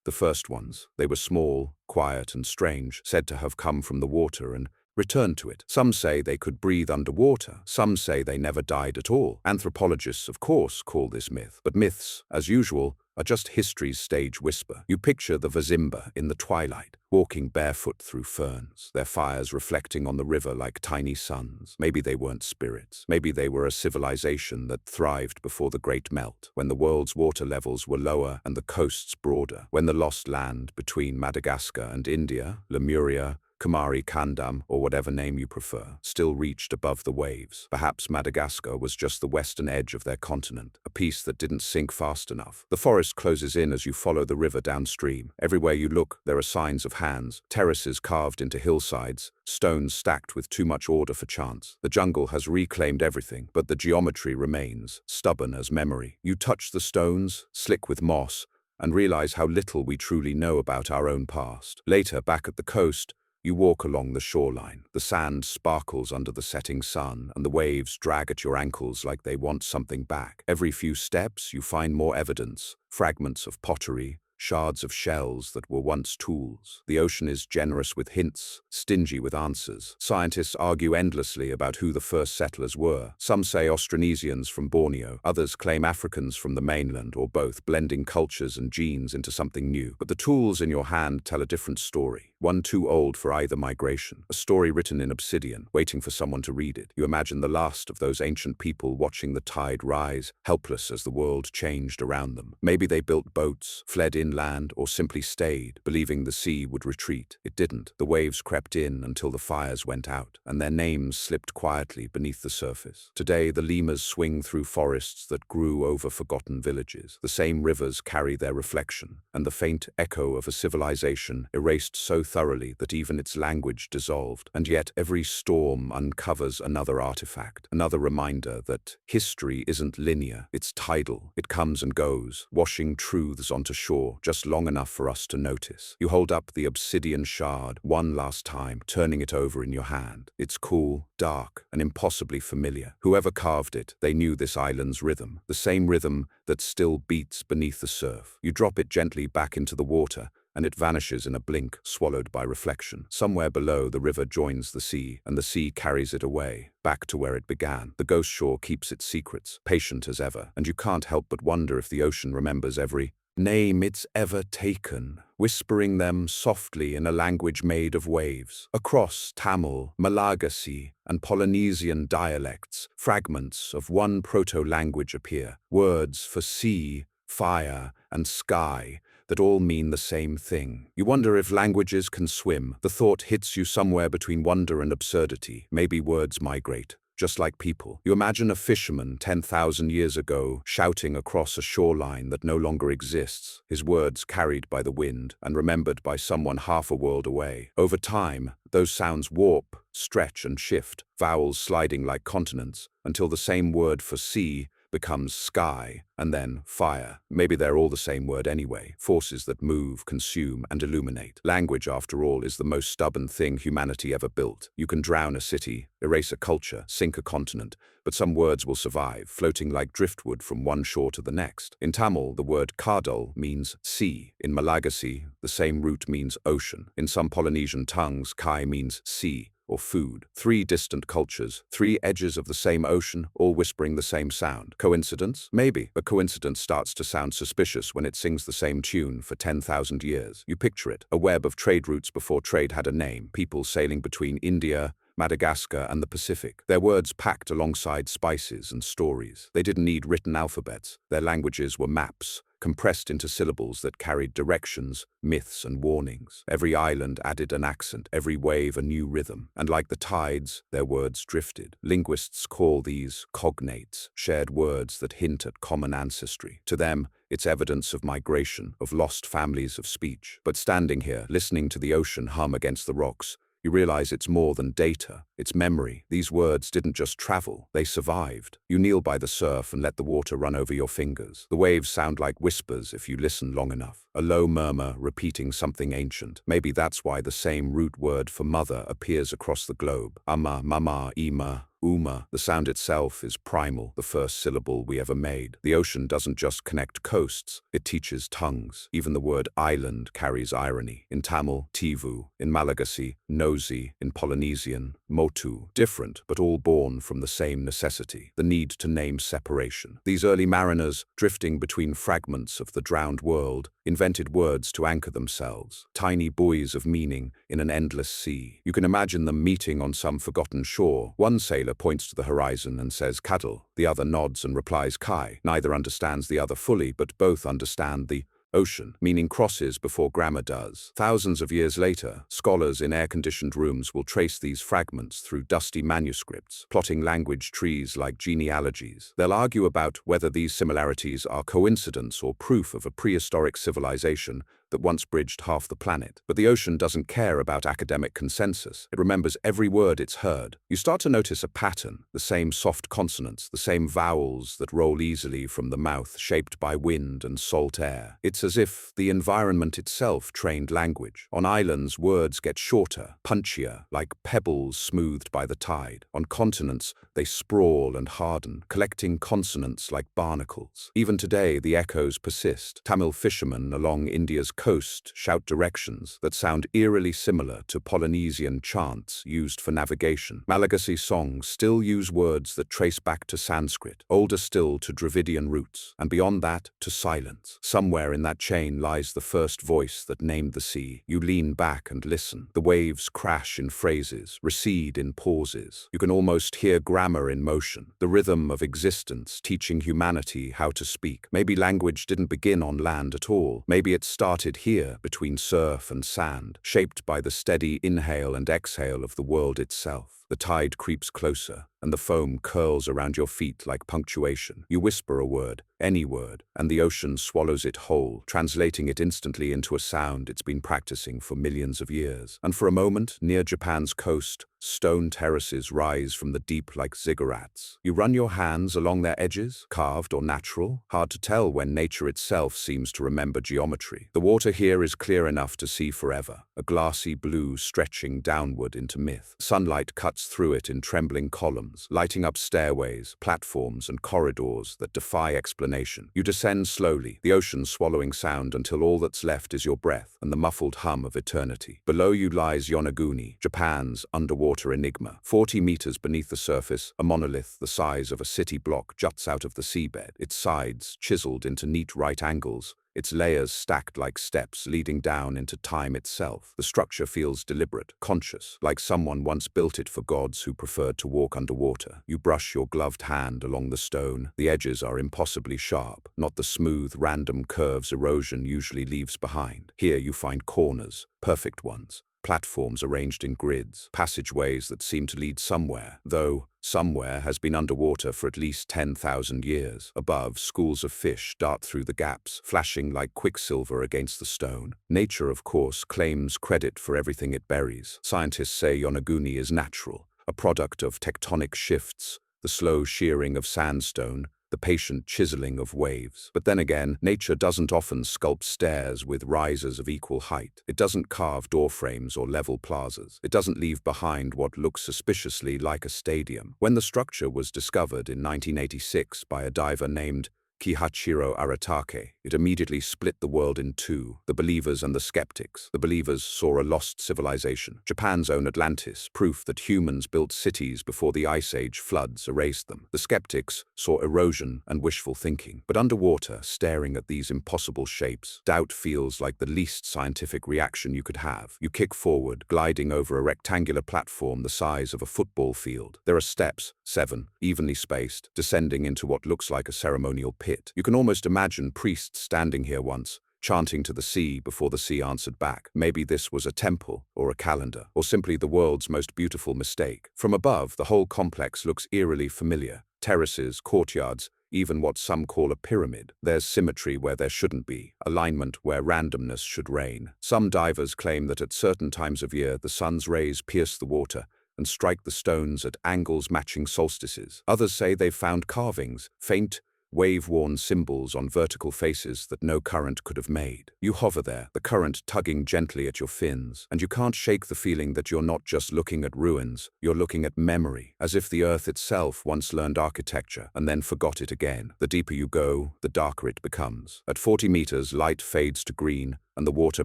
The first ones. They were small, quiet and strange, said to have come from the water and returned to it. Some say they could breathe underwater. Some say they never died at all. Anthropologists, of course, call this myth. But myths, as usual, are just history's stage whisper. You picture the Vazimba in the twilight, walking barefoot through ferns, their fires reflecting on the river like tiny suns. Maybe they weren't spirits. Maybe they were a civilization that thrived before the great melt, when the world's water levels were lower and the coasts broader, when the lost land between Madagascar and India, Lemuria, Kumari Kandam, or whatever name you prefer, still reached above the waves. Perhaps Madagascar was just the western edge of their continent, a piece that didn't sink fast enough. The forest closes in as you follow the river downstream. Everywhere you look, there are signs of hands, terraces carved into hillsides, stones stacked with too much order for chance. The jungle has reclaimed everything, but the geometry remains, stubborn as memory. You touch the stones, slick with moss, and realize how little we truly know about our own past. Later, back at the coast, you walk along the shoreline. The sand sparkles under the setting sun, and the waves drag at your ankles like they want something back. Every few steps, you find more evidence, fragments of pottery, shards of shells that were once tools. The ocean is generous with hints, stingy with answers. Scientists argue endlessly about who the first settlers were. Some say Austronesians from Borneo, others claim Africans from the mainland, or both, blending cultures and genes into something new. But the tools in your hand tell a different story, one too old for either migration. A story written in obsidian, waiting for someone to read it. You imagine the last of those ancient people watching the tide rise, helpless as the world changed around them. Maybe they built boats, fled inland, or simply stayed, believing the sea would retreat. It didn't. The waves crept in until the fires went out, and their names slipped quietly beneath the surface. Today, the lemurs swing through forests that grew over forgotten villages. The same rivers carry their reflection, and the faint echo of a civilization erased so thoroughly that even its language dissolved. And yet, every storm uncovers another artifact, another reminder that history isn't linear, it's tidal. It comes and goes, washing truths onto shore just long enough for us to notice. You hold up the obsidian shard one last time, turning it over in your hand. It's cool, dark, and impossibly familiar. Whoever carved it, they knew this island's rhythm, the same rhythm that still beats beneath the surf. You drop it gently back into the water, and it vanishes in a blink, swallowed by reflection. Somewhere below, the river joins the sea, and the sea carries it away, back to where it began. The ghost shore keeps its secrets, patient as ever, and you can't help but wonder if the ocean remembers every name it's ever taken, whispering them softly in a language made of waves. Across Tamil, Malagasy, and Polynesian dialects, fragments of one proto-language appear, words for sea, fire, and sky, that all mean the same thing. You wonder if languages can swim. The thought hits you somewhere between wonder and absurdity. Maybe words migrate, just like people. You imagine a fisherman 10,000 years ago shouting across a shoreline that no longer exists, his words carried by the wind and remembered by someone half a world away. Over time, those sounds warp, stretch, and shift, vowels sliding like continents, until the same word for sea becomes sky, and then fire. Maybe they're all the same word anyway, forces that move, consume, and illuminate. Language, after all, is the most stubborn thing humanity ever built. You can drown a city, erase a culture, sink a continent, but some words will survive, floating like driftwood from one shore to the next. In Tamil, the word kadal means sea. In Malagasy, the same root means ocean. In some Polynesian tongues, kai means sea, or food. Three distant cultures, three edges of the same ocean, all whispering the same sound. Coincidence? Maybe, but coincidence starts to sound suspicious when it sings the same tune for 10,000 years. You picture it, a web of trade routes before trade had a name, people sailing between India, Madagascar, and the Pacific. Their words packed alongside spices and stories. They didn't need written alphabets. Their languages were maps, compressed into syllables that carried directions, myths, and warnings. Every island added an accent, every wave a new rhythm. And like the tides, their words drifted. Linguists call these cognates, shared words that hint at common ancestry. To them, it's evidence of migration, of lost families of speech. But standing here, listening to the ocean hum against the rocks, you realize it's more than data, it's memory. These words didn't just travel, they survived. You kneel by the surf and let the water run over your fingers. The waves sound like whispers if you listen long enough, a low murmur repeating something ancient. Maybe that's why the same root word for mother appears across the globe. Amma, mama, ima, Uma. The sound itself is primal, the first syllable we ever made. The ocean doesn't just connect coasts, it teaches tongues. Even the word island carries irony. In Tamil, Tivu. In Malagasy, Nosy. In Polynesian, Motu. Different, but all born from the same necessity, the need to name separation. These early mariners, drifting between fragments of the drowned world, invented words to anchor themselves, tiny buoys of meaning in an endless sea. You can imagine them meeting on some forgotten shore. One sailor points to the horizon and says "Cuddle." The other nods and replies "Kai." Neither understands the other fully, but both understand the ocean. Meaning crosses before grammar does. Thousands of years later, scholars in air-conditioned rooms will trace these fragments through dusty manuscripts, plotting language trees like genealogies. They'll argue about whether these similarities are coincidence or proof of a prehistoric civilization that once bridged half the planet. But the ocean doesn't care about academic consensus. It remembers every word it's heard. You start to notice a pattern, the same soft consonants, the same vowels that roll easily from the mouth, shaped by wind and salt air. It's as if the environment itself trained language. On islands, words get shorter, punchier, like pebbles smoothed by the tide. On continents, they sprawl and harden, collecting consonants like barnacles. Even today, the echoes persist. Tamil fishermen along India's coast shout directions that sound eerily similar to Polynesian chants used for navigation. Malagasy songs still use words that trace back to Sanskrit, older still to Dravidian roots, and beyond that, to silence. Somewhere in that chain lies the first voice that named the sea. You lean back and listen. The waves crash in phrases, recede in pauses. You can almost hear grammar in motion, the rhythm of existence teaching humanity how to speak. Maybe language didn't begin on land at all. Maybe it started here, between surf and sand, shaped by the steady inhale and exhale of the world itself. The tide creeps closer, and the foam curls around your feet like punctuation. You whisper a word, any word, and the ocean swallows it whole, translating it instantly into a sound it's been practicing for millions of years. And for a moment, near Japan's coast, stone terraces rise from the deep like ziggurats. You run your hands along their edges, carved or natural. Hard to tell when nature itself seems to remember geometry. The water here is clear enough to see forever, a glassy blue stretching downward into myth. Sunlight cuts through it in trembling columns, lighting up stairways, platforms, and corridors that defy explanation. You descend slowly, the ocean swallowing sound until all that's left is your breath and the muffled hum of eternity. Below you lies Yonaguni, Japan's underwater enigma. 40 meters beneath the surface, a monolith the size of a city block juts out of the seabed, its sides chiseled into neat right angles, its layers stacked like steps leading down into time itself. The structure feels deliberate, conscious, like someone once built it for gods who preferred to walk underwater. You brush your gloved hand along the stone. The edges are impossibly sharp, not the smooth, random curves erosion usually leaves behind. Here you find corners, perfect ones. Platforms arranged in grids, passageways that seem to lead somewhere, though somewhere has been underwater for at least 10,000 years. Above, schools of fish dart through the gaps, flashing like quicksilver against the stone. Nature, of course, claims credit for everything it buries. Scientists say Yonaguni is natural, a product of tectonic shifts, the slow shearing of sandstone, the patient chiseling of waves. But then again, nature doesn't often sculpt stairs with rises of equal height. It doesn't carve doorframes or level plazas. It doesn't leave behind what looks suspiciously like a stadium. When the structure was discovered in 1986 by a diver named Kihachiro Aratake, it immediately split the world in two, the believers and the skeptics. The believers saw a lost civilization, Japan's own Atlantis, proof that humans built cities before the Ice Age floods erased them. The skeptics saw erosion and wishful thinking. But underwater, staring at these impossible shapes, doubt feels like the least scientific reaction you could have. You kick forward, gliding over a rectangular platform the size of a football field. There are steps, 7, evenly spaced, descending into what looks like a ceremonial pit. You can almost imagine priests standing here once, chanting to the sea before the sea answered back. Maybe this was a temple, or a calendar, or simply the world's most beautiful mistake. From above, the whole complex looks eerily familiar. Terraces, courtyards, even what some call a pyramid. There's symmetry where there shouldn't be, alignment where randomness should reign. Some divers claim that at certain times of year, the sun's rays pierce the water and strike the stones at angles matching solstices. Others say they've found carvings, faint, wave-worn symbols on vertical faces that no current could have made. You hover there, the current tugging gently at your fins, and you can't shake the feeling that you're not just looking at ruins, you're looking at memory, as if the earth itself once learned architecture and then forgot it again. The deeper you go, the darker it becomes. At 40 meters, light fades to green, and the water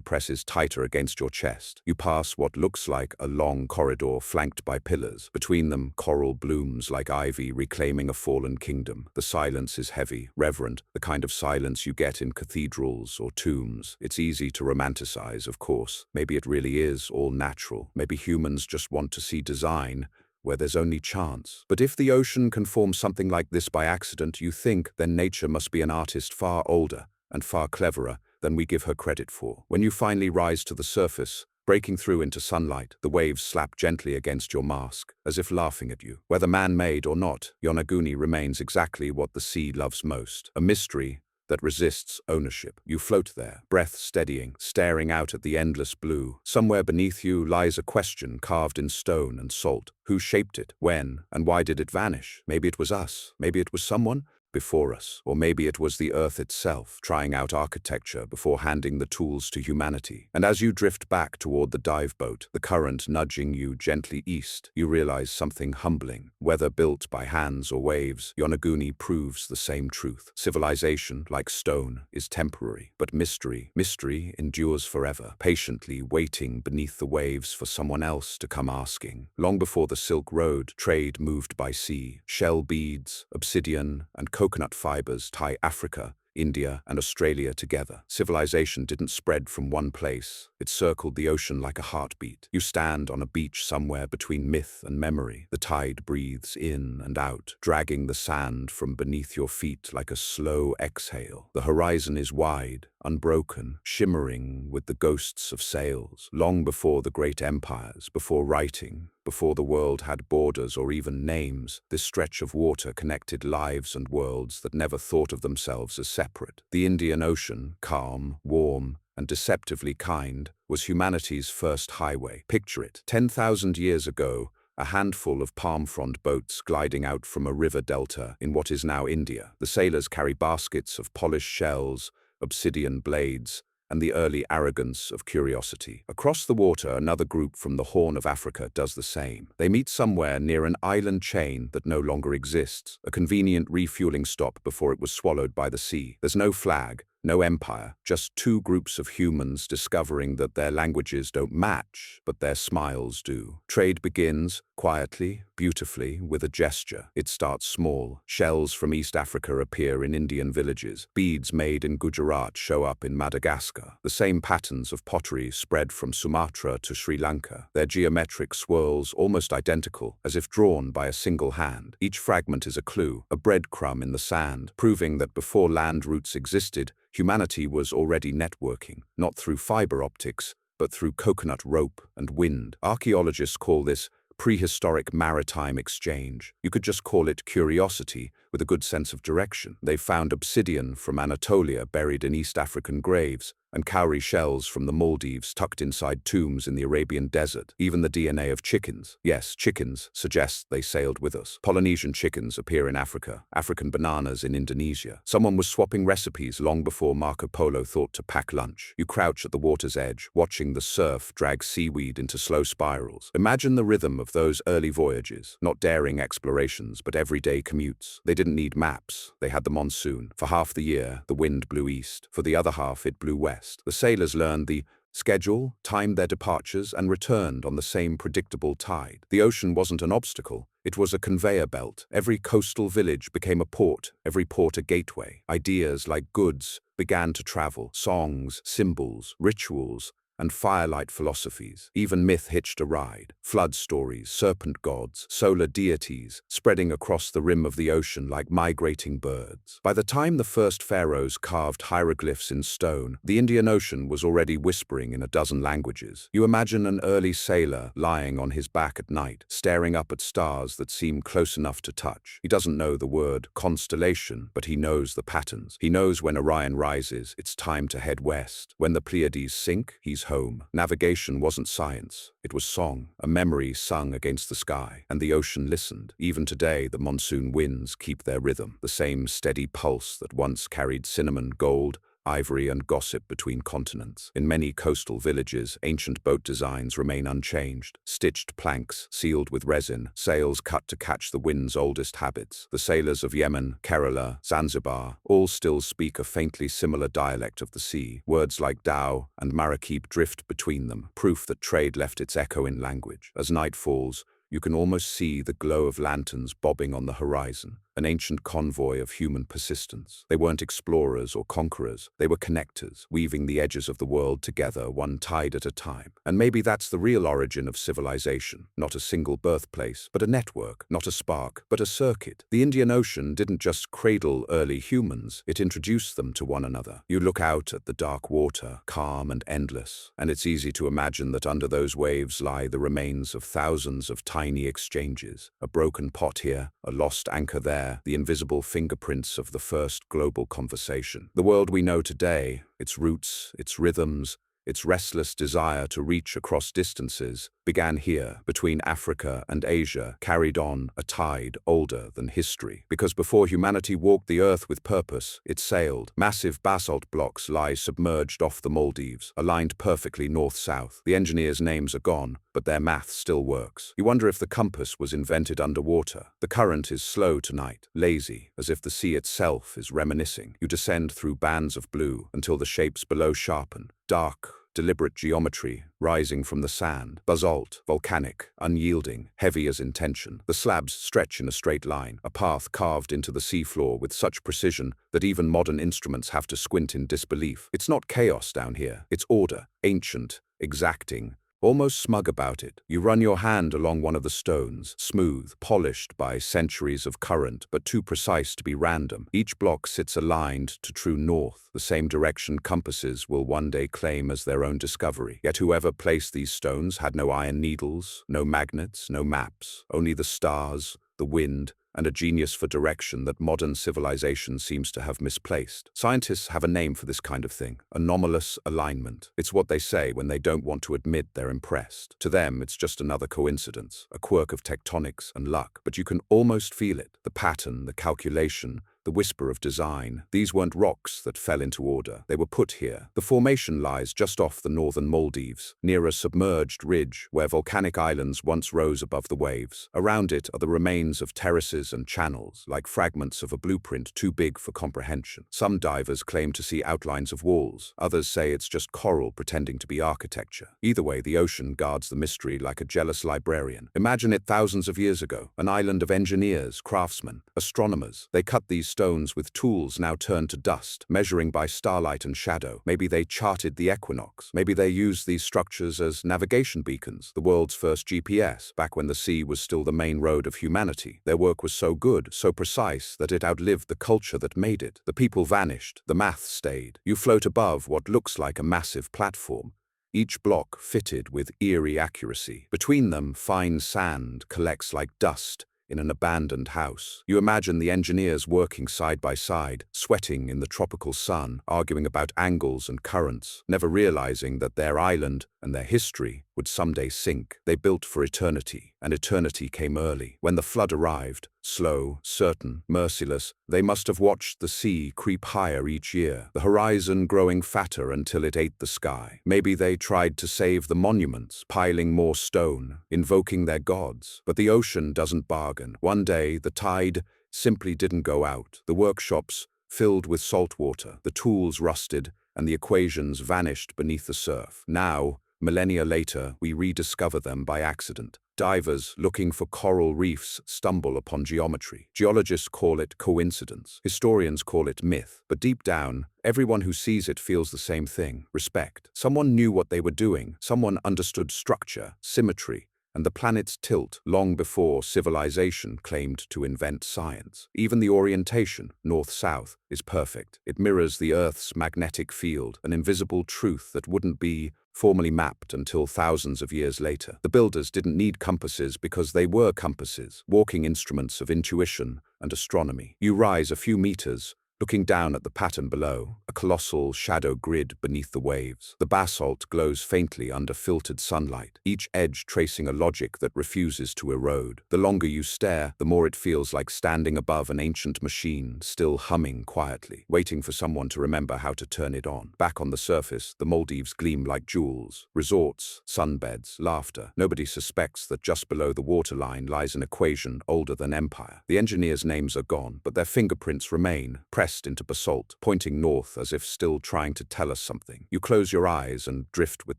presses tighter against your chest. You pass what looks like a long corridor flanked by pillars. Between them, coral blooms like ivy reclaiming a fallen kingdom. The silence is heavy, reverent, the kind of silence you get in cathedrals or tombs. It's easy to romanticize, of course. Maybe it really is all natural. Maybe humans just want to see design where there's only chance. But if the ocean can form something like this by accident, you think, then nature must be an artist far older and far cleverer than we give her credit for. When you finally rise to the surface, breaking through into sunlight, the waves slap gently against your mask, as if laughing at you. Whether man-made or not, Yonaguni remains exactly what the sea loves most, a mystery that resists ownership. You float there, breath steadying, staring out at the endless blue. Somewhere beneath you lies a question carved in stone and salt. Who shaped it? When? And why did it vanish? Maybe it was us. Maybe it was someone before us. Or maybe it was the Earth itself, trying out architecture before handing the tools to humanity. And as you drift back toward the dive boat, the current nudging you gently east, you realize something humbling. Whether built by hands or waves, Yonaguni proves the same truth. Civilization, like stone, is temporary, but mystery endures forever, patiently waiting beneath the waves for someone else to come asking. Long before the Silk Road, trade moved by sea. Shell beads, obsidian, and coconut fibers tie Africa, India, and Australia together. Civilization didn't spread from one place. It circled the ocean like a heartbeat. You stand on a beach somewhere between myth and memory. The tide breathes in and out, dragging the sand from beneath your feet like a slow exhale. The horizon is wide, unbroken, shimmering with the ghosts of sails. Long before the great empires, before writing, before the world had borders or even names, this stretch of water connected lives and worlds that never thought of themselves as separate. The Indian Ocean, calm, warm, and deceptively kind, was humanity's first highway. Picture it. 10,000 years ago, a handful of palm frond boats gliding out from a river delta in what is now India. The sailors carry baskets of polished shells, obsidian blades, and the early arrogance of curiosity. Across the water, another group from the Horn of Africa does the same. They meet somewhere near an island chain that no longer exists, a convenient refueling stop before it was swallowed by the sea. There's no flag, no empire, just two groups of humans discovering that their languages don't match, but their smiles do. Trade begins, quietly, beautifully, with a gesture. It starts small. Shells from East Africa appear in Indian villages. Beads made in Gujarat show up in Madagascar. The same patterns of pottery spread from Sumatra to Sri Lanka. Their geometric swirls almost identical, as if drawn by a single hand. Each fragment is a clue, a breadcrumb in the sand, proving that before land routes existed, humanity was already networking, not through fiber optics, but through coconut rope and wind. Archaeologists call this prehistoric maritime exchange. You could just call it curiosity, with a good sense of direction. They found obsidian from Anatolia buried in East African graves, and cowrie shells from the Maldives tucked inside tombs in the Arabian desert. Even the DNA of chickens, yes, chickens, suggests they sailed with us. Polynesian chickens appear in Africa, African bananas in Indonesia. Someone was swapping recipes long before Marco Polo thought to pack lunch. You crouch at the water's edge, watching the surf drag seaweed into slow spirals. Imagine the rhythm of those early voyages, not daring explorations, but everyday commutes. They didn't need maps, they had the monsoon. For half the year, the wind blew east. For the other half, it blew west. The sailors learned the schedule, timed their departures, and returned on the same predictable tide. The ocean wasn't an obstacle. It was a conveyor belt. Every coastal village became a port, every port a gateway. Ideas like goods began to travel. Songs, symbols, rituals, and firelight philosophies. Even myth hitched a ride. Flood stories, serpent gods, solar deities, spreading across the rim of the ocean like migrating birds. By the time the first pharaohs carved hieroglyphs in stone, the Indian Ocean was already whispering in a dozen languages. You imagine an early sailor lying on his back at night, staring up at stars that seem close enough to touch. He doesn't know the word constellation, but he knows the patterns. He knows when Orion rises, it's time to head west. When the Pleiades sink, he's home. Navigation wasn't science. It was song, a memory sung against the sky, and the ocean listened. Even today, the monsoon winds keep their rhythm, the same steady pulse that once carried cinnamon, gold, ivory, and gossip between continents. In many coastal villages, ancient boat designs remain unchanged. Stitched planks, sealed with resin, sails cut to catch the wind's oldest habits. The sailors of Yemen, Kerala, Zanzibar, all still speak a faintly similar dialect of the sea. Words like dhow and marakip drift between them, proof that trade left its echo in language. As night falls, you can almost see the glow of lanterns bobbing on the horizon, an ancient convoy of human persistence. They weren't explorers or conquerors, they were connectors, weaving the edges of the world together, one tide at a time. And maybe that's the real origin of civilization, not a single birthplace, but a network, not a spark, but a circuit. The Indian Ocean didn't just cradle early humans, it introduced them to one another. You look out at the dark water, calm and endless, and it's easy to imagine that under those waves lie the remains of thousands of tiny exchanges, a broken pot here, a lost anchor there, there, the invisible fingerprints of the first global conversation. The world we know today, its roots, its rhythms, its restless desire to reach across distances, began here, between Africa and Asia, carried on a tide older than history. Because before humanity walked the earth with purpose, it sailed. Massive basalt blocks lie submerged off the Maldives, aligned perfectly north-south. The engineers' names are gone, but their math still works. You wonder if the compass was invented underwater. The current is slow tonight, lazy, as if the sea itself is reminiscing. You descend through bands of blue until the shapes below sharpen. Dark, deliberate geometry rising from the sand, basalt, volcanic, unyielding, heavy as intention. The slabs stretch in a straight line, a path carved into the seafloor with such precision that even modern instruments have to squint in disbelief. It's not chaos down here, it's order, ancient, exacting, almost smug about it. You run your hand along one of the stones, smooth, polished by centuries of current, but too precise to be random. Each block sits aligned to true north, the same direction compasses will one day claim as their own discovery. Yet whoever placed these stones had no iron needles, no magnets, no maps, only the stars, the wind, and a genius for direction that modern civilization seems to have misplaced. Scientists have a name for this kind of thing: anomalous alignment. It's what they say when they don't want to admit they're impressed. To them, it's just another coincidence, a quirk of tectonics and luck. But you can almost feel it: the pattern, the calculation, the whisper of design. These weren't rocks that fell into order. They were put here. The formation lies just off the northern Maldives, near a submerged ridge where volcanic islands once rose above the waves. Around it are the remains of terraces and channels, like fragments of a blueprint too big for comprehension. Some divers claim to see outlines of walls. Others say it's just coral pretending to be architecture. Either way, the ocean guards the mystery like a jealous librarian. Imagine it thousands of years ago, an island of engineers, craftsmen, astronomers. They cut these stones with tools now turned to dust, measuring by starlight and shadow. Maybe they charted the equinox. Maybe they used these structures as navigation beacons, the world's first GPS, back when the sea was still the main road of humanity. Their work was so good, so precise, that it outlived the culture that made it. The people vanished, the math stayed. You float above what looks like a massive platform, each block fitted with eerie accuracy. Between them, fine sand collects like dust in an abandoned house. You imagine the engineers working side by side, sweating in the tropical sun, arguing about angles and currents, never realizing that their island and their history would someday sink. They built for eternity, and eternity came early. When the flood arrived, slow, certain, merciless, they must have watched the sea creep higher each year, the horizon growing fatter until it ate the sky. Maybe they tried to save the monuments, piling more stone, invoking their gods. But the ocean doesn't bargain. One day, the tide simply didn't go out. The workshops filled with salt water, the tools rusted, and the equations vanished beneath the surf. Now, millennia later, we rediscover them by accident. Divers looking for coral reefs stumble upon geometry. Geologists call it coincidence. Historians call it myth. But deep down, everyone who sees it feels the same thing: respect. Someone knew what they were doing. Someone understood structure, symmetry, and the planet's tilt long before civilization claimed to invent science. Even the orientation, north-south, is perfect. It mirrors the Earth's magnetic field, an invisible truth that wouldn't be formally mapped until thousands of years later. The builders didn't need compasses because they were compasses, walking instruments of intuition and astronomy. You rise a few meters, looking down at the pattern below, a colossal shadow grid beneath the waves. The basalt glows faintly under filtered sunlight, each edge tracing a logic that refuses to erode. The longer you stare, the more it feels like standing above an ancient machine, still humming quietly, waiting for someone to remember how to turn it on. Back on the surface, the Maldives gleam like jewels. Resorts, sunbeds, laughter. Nobody suspects that just below the waterline lies an equation older than empire. The engineers' names are gone, but their fingerprints remain, pressed into basalt, pointing north as if still trying to tell us something. You close your eyes and drift with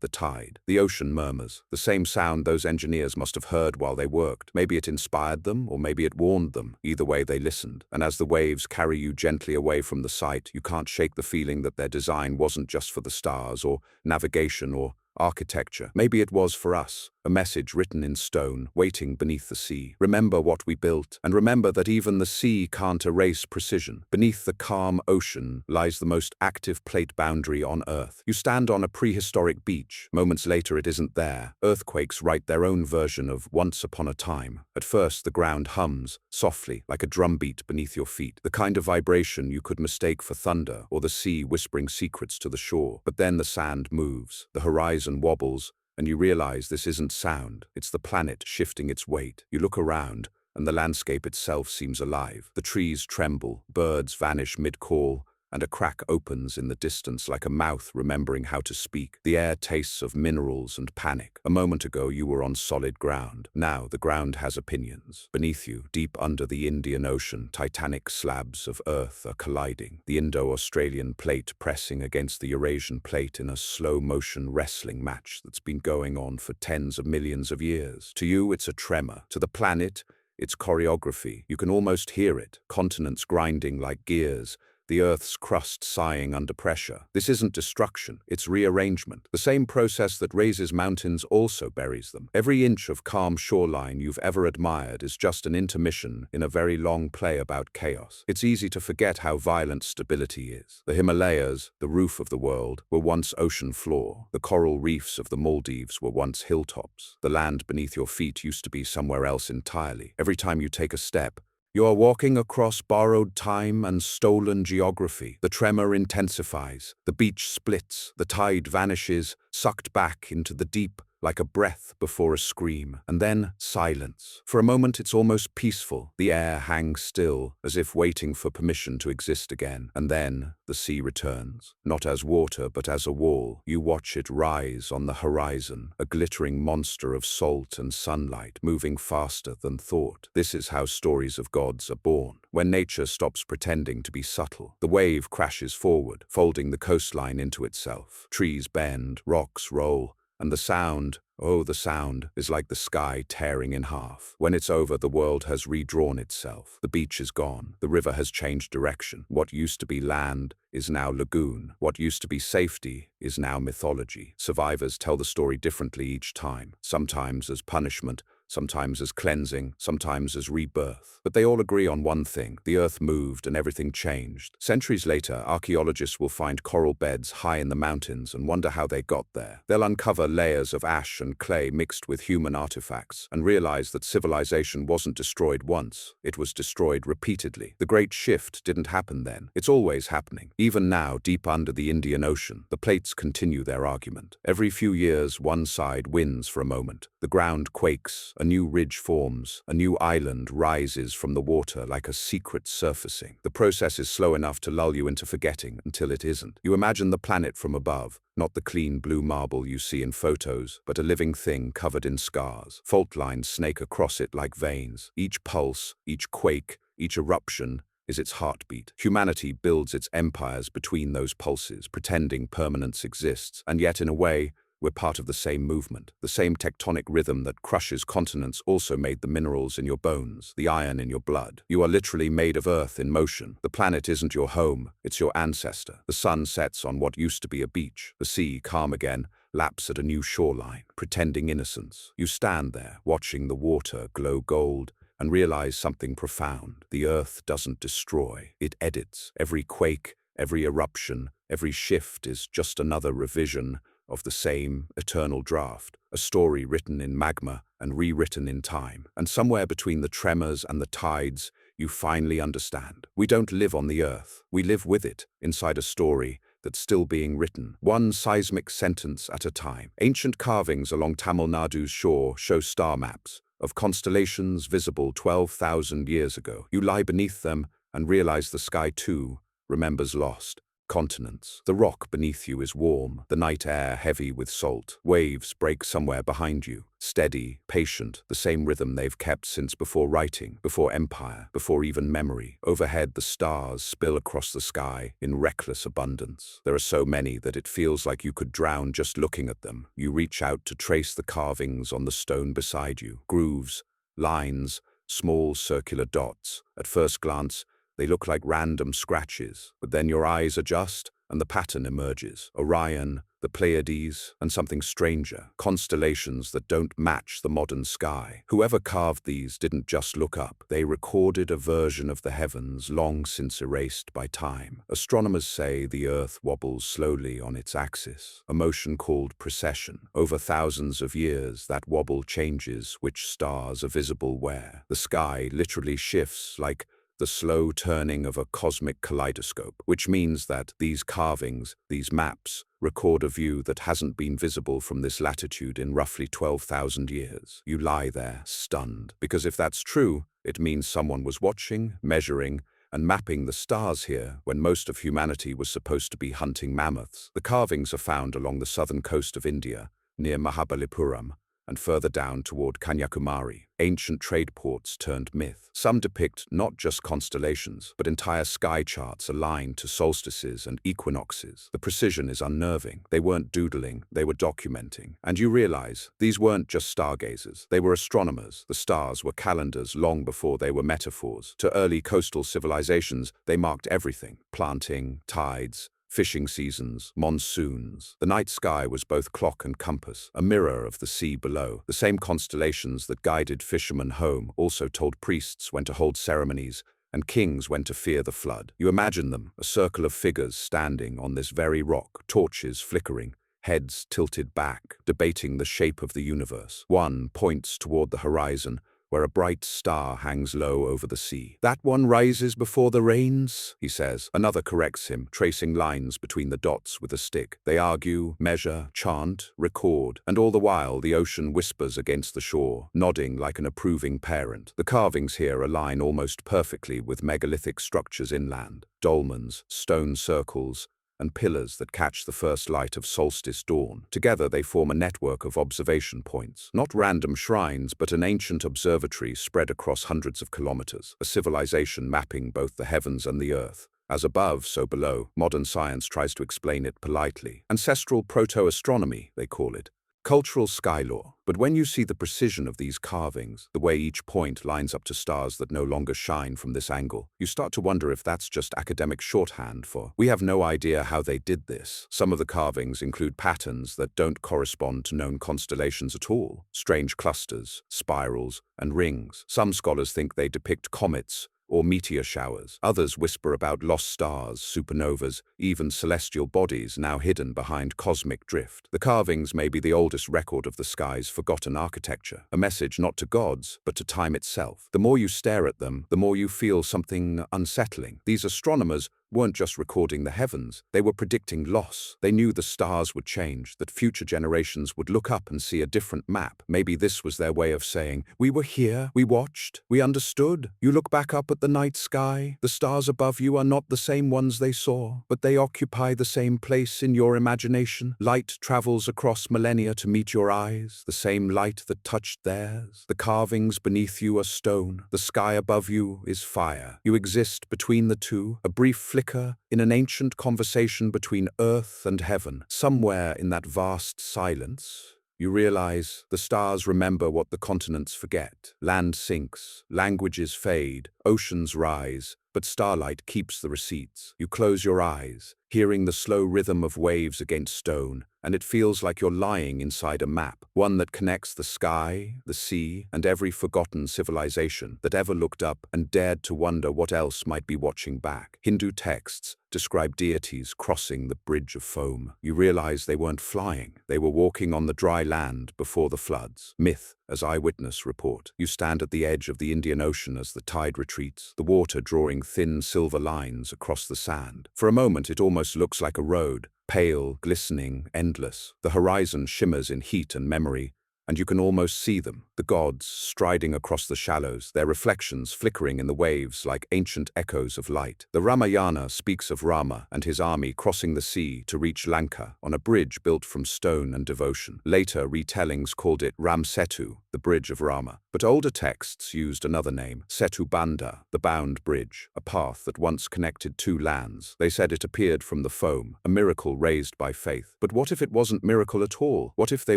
the tide. The ocean murmurs, the same sound those engineers must have heard while they worked. Maybe it inspired them, or maybe it warned them. Either way, they listened. And as the waves carry you gently away from the site, you can't shake the feeling that their design wasn't just for the stars, or navigation, or architecture. Maybe it was for us, a message written in stone, waiting beneath the sea. Remember what we built, and remember that even the sea can't erase precision. Beneath the calm ocean lies the most active plate boundary on Earth. You stand on a prehistoric beach. Moments later, it isn't there. Earthquakes write their own version of once upon a time. At first, the ground hums, softly, like a drumbeat beneath your feet, the kind of vibration you could mistake for thunder or the sea whispering secrets to the shore. But then the sand moves, the horizon wobbles, and you realize this isn't sound, it's the planet shifting its weight. You look around, and the landscape itself seems alive. The trees tremble, birds vanish mid-call, and a crack opens in the distance like a mouth remembering how to speak. The air tastes of minerals and panic. A moment ago you were on solid ground. Now the ground has opinions. Beneath you, deep under the Indian Ocean, titanic slabs of earth are colliding. The Indo-Australian plate pressing against the Eurasian plate in a slow-motion wrestling match that's been going on for tens of millions of years. To you, it's a tremor. To the planet, it's choreography. You can almost hear it, continents grinding like gears, the Earth's crust sighing under pressure. This isn't destruction, it's rearrangement. The same process that raises mountains also buries them. Every inch of calm shoreline you've ever admired is just an intermission in a very long play about chaos. It's easy to forget how violent stability is. The Himalayas, the roof of the world, were once ocean floor. The coral reefs of the Maldives were once hilltops. The land beneath your feet used to be somewhere else entirely. Every time you take a step, you are walking across borrowed time and stolen geography. The tremor intensifies, the beach splits, the tide vanishes, sucked back into the deep like a breath before a scream. And then silence. For a moment it's almost peaceful. The air hangs still, as if waiting for permission to exist again. And then the sea returns, not as water but as a wall. You watch it rise on the horizon, a glittering monster of salt and sunlight, moving faster than thought. This is how stories of gods are born. When nature stops pretending to be subtle, the wave crashes forward, folding the coastline into itself. Trees bend, rocks roll, and the sound, oh, the sound, is like the sky tearing in half. When it's over, the world has redrawn itself. The beach is gone. The river has changed direction. What used to be land is now lagoon. What used to be safety is now mythology. Survivors tell the story differently each time, sometimes as punishment, sometimes as cleansing, sometimes as rebirth. But they all agree on one thing: the earth moved and everything changed. Centuries later, archaeologists will find coral beds high in the mountains and wonder how they got there. They'll uncover layers of ash and clay mixed with human artifacts and realize that civilization wasn't destroyed once, it was destroyed repeatedly. The Great Shift didn't happen then. It's always happening. Even now, deep under the Indian Ocean, the plates continue their argument. Every few years, one side wins for a moment. The ground quakes, a new ridge forms, a new island rises from the water like a secret surfacing. The process is slow enough to lull you into forgetting until it isn't. You imagine the planet from above, not the clean blue marble you see in photos, but a living thing covered in scars. Fault lines snake across it like veins. Each pulse, each quake, each eruption is its heartbeat. Humanity builds its empires between those pulses, pretending permanence exists, and yet in a way, we're part of the same movement. The same tectonic rhythm that crushes continents also made the minerals in your bones, the iron in your blood. You are literally made of earth in motion. The planet isn't your home, it's your ancestor. The sun sets on what used to be a beach. The sea, calm again, laps at a new shoreline, pretending innocence. You stand there, watching the water glow gold, and realize something profound. The earth doesn't destroy, it edits. Every quake, every eruption, every shift is just another revision of the same eternal draft, a story written in magma and rewritten in time. And somewhere between the tremors and the tides, you finally understand. We don't live on the earth, we live with it, inside a story that's still being written, one seismic sentence at a time. Ancient carvings along Tamil Nadu's shore show star maps of constellations visible 12,000 years ago. You lie beneath them and realize the sky too remembers lost continents. The rock beneath you is warm, the night air heavy with salt. Waves break somewhere behind you, steady, patient, the same rhythm they've kept since before writing, before empire, before even memory. Overhead, the stars spill across the sky in reckless abundance. There are so many that it feels like you could drown just looking at them. You reach out to trace the carvings on the stone beside you. Grooves, lines, small circular dots. At first glance, they look like random scratches, but then your eyes adjust and the pattern emerges. Orion, the Pleiades, and something stranger, constellations that don't match the modern sky. Whoever carved these didn't just look up. They recorded a version of the heavens long since erased by time. Astronomers say the Earth wobbles slowly on its axis, a motion called precession. Over thousands of years, that wobble changes which stars are visible where. The sky literally shifts like the slow turning of a cosmic kaleidoscope, which means that these carvings, these maps, record a view that hasn't been visible from this latitude in roughly 12,000 years. You lie there, stunned, because if that's true, it means someone was watching, measuring, and mapping the stars here when most of humanity was supposed to be hunting mammoths. The carvings are found along the southern coast of India, near Mahabalipuram, and further down toward Kanyakumari, ancient trade ports turned myth. Some depict not just constellations, but entire sky charts aligned to solstices and equinoxes. The precision is unnerving. They weren't doodling, they were documenting. And you realize, these weren't just stargazers, they were astronomers. The stars were calendars long before they were metaphors. To early coastal civilizations, they marked everything: planting, tides, fishing seasons, monsoons. The night sky was both clock and compass, a mirror of the sea below. The same constellations that guided fishermen home also told priests when to hold ceremonies and kings when to fear the flood. You imagine them, a circle of figures standing on this very rock, torches flickering, heads tilted back, debating the shape of the universe. One points toward the horizon, where a bright star hangs low over the sea. "That one rises before the rains," he says. Another corrects him, tracing lines between the dots with a stick. They argue, measure, chant, record, and all the while the ocean whispers against the shore, nodding like an approving parent. The carvings here align almost perfectly with megalithic structures inland: dolmens, stone circles, and pillars that catch the first light of solstice dawn. Together they form a network of observation points. Not random shrines, but an ancient observatory spread across hundreds of kilometers. A civilization mapping both the heavens and the earth. As above, so below. Modern science tries to explain it politely. Ancestral proto-astronomy, they call it. Cultural sky law. But when you see the precision of these carvings, the way each point lines up to stars that no longer shine from this angle, you start to wonder if that's just academic shorthand for, "We have no idea how they did this." Some of the carvings include patterns that don't correspond to known constellations at all. Strange clusters, spirals, and rings. Some scholars think they depict comets or meteor showers. Others whisper about lost stars, supernovas, even celestial bodies now hidden behind cosmic drift. The carvings may be the oldest record of the sky's forgotten architecture, a message not to gods, but to time itself. The more you stare at them, the more you feel something unsettling. These astronomers weren't just recording the heavens, they were predicting loss. They knew the stars would change, that future generations would look up and see a different map. Maybe this was their way of saying, "We were here, we watched, we understood. You look back up at the night sky, the stars above you are not the same ones they saw, but they occupy the same place in your imagination. Light travels across millennia to meet your eyes, the same light that touched theirs. The carvings beneath you are stone, the sky above you is fire. You exist between the two, a brief flicker in an ancient conversation between earth and heaven. Somewhere in that vast silence, you realize the stars remember what the continents forget. Land sinks, languages fade, oceans rise, but starlight keeps the receipts. You close your eyes, hearing the slow rhythm of waves against stone, and it feels like you're lying inside a map, one that connects the sky, the sea, and every forgotten civilization that ever looked up and dared to wonder what else might be watching back. Hindu texts describe deities crossing the bridge of foam. You realize they weren't flying, they were walking on the dry land before the floods. Myth as eyewitness report. You stand at the edge of the Indian Ocean as the tide retreats, the water drawing thin silver lines across the sand. For a moment it almost looks like a road, pale, glistening, endless. The horizon shimmers in heat and memory, and you can almost see them, the gods striding across the shallows, their reflections flickering in the waves like ancient echoes of light. The Ramayana speaks of Rama and his army crossing the sea to reach Lanka on a bridge built from stone and devotion. Later retellings called it Ram Setu, the bridge of Rama. But older texts used another name, Setu Banda, the bound bridge, a path that once connected two lands. They said it appeared from the foam, a miracle raised by faith. But what if it wasn't miracle at all? What if they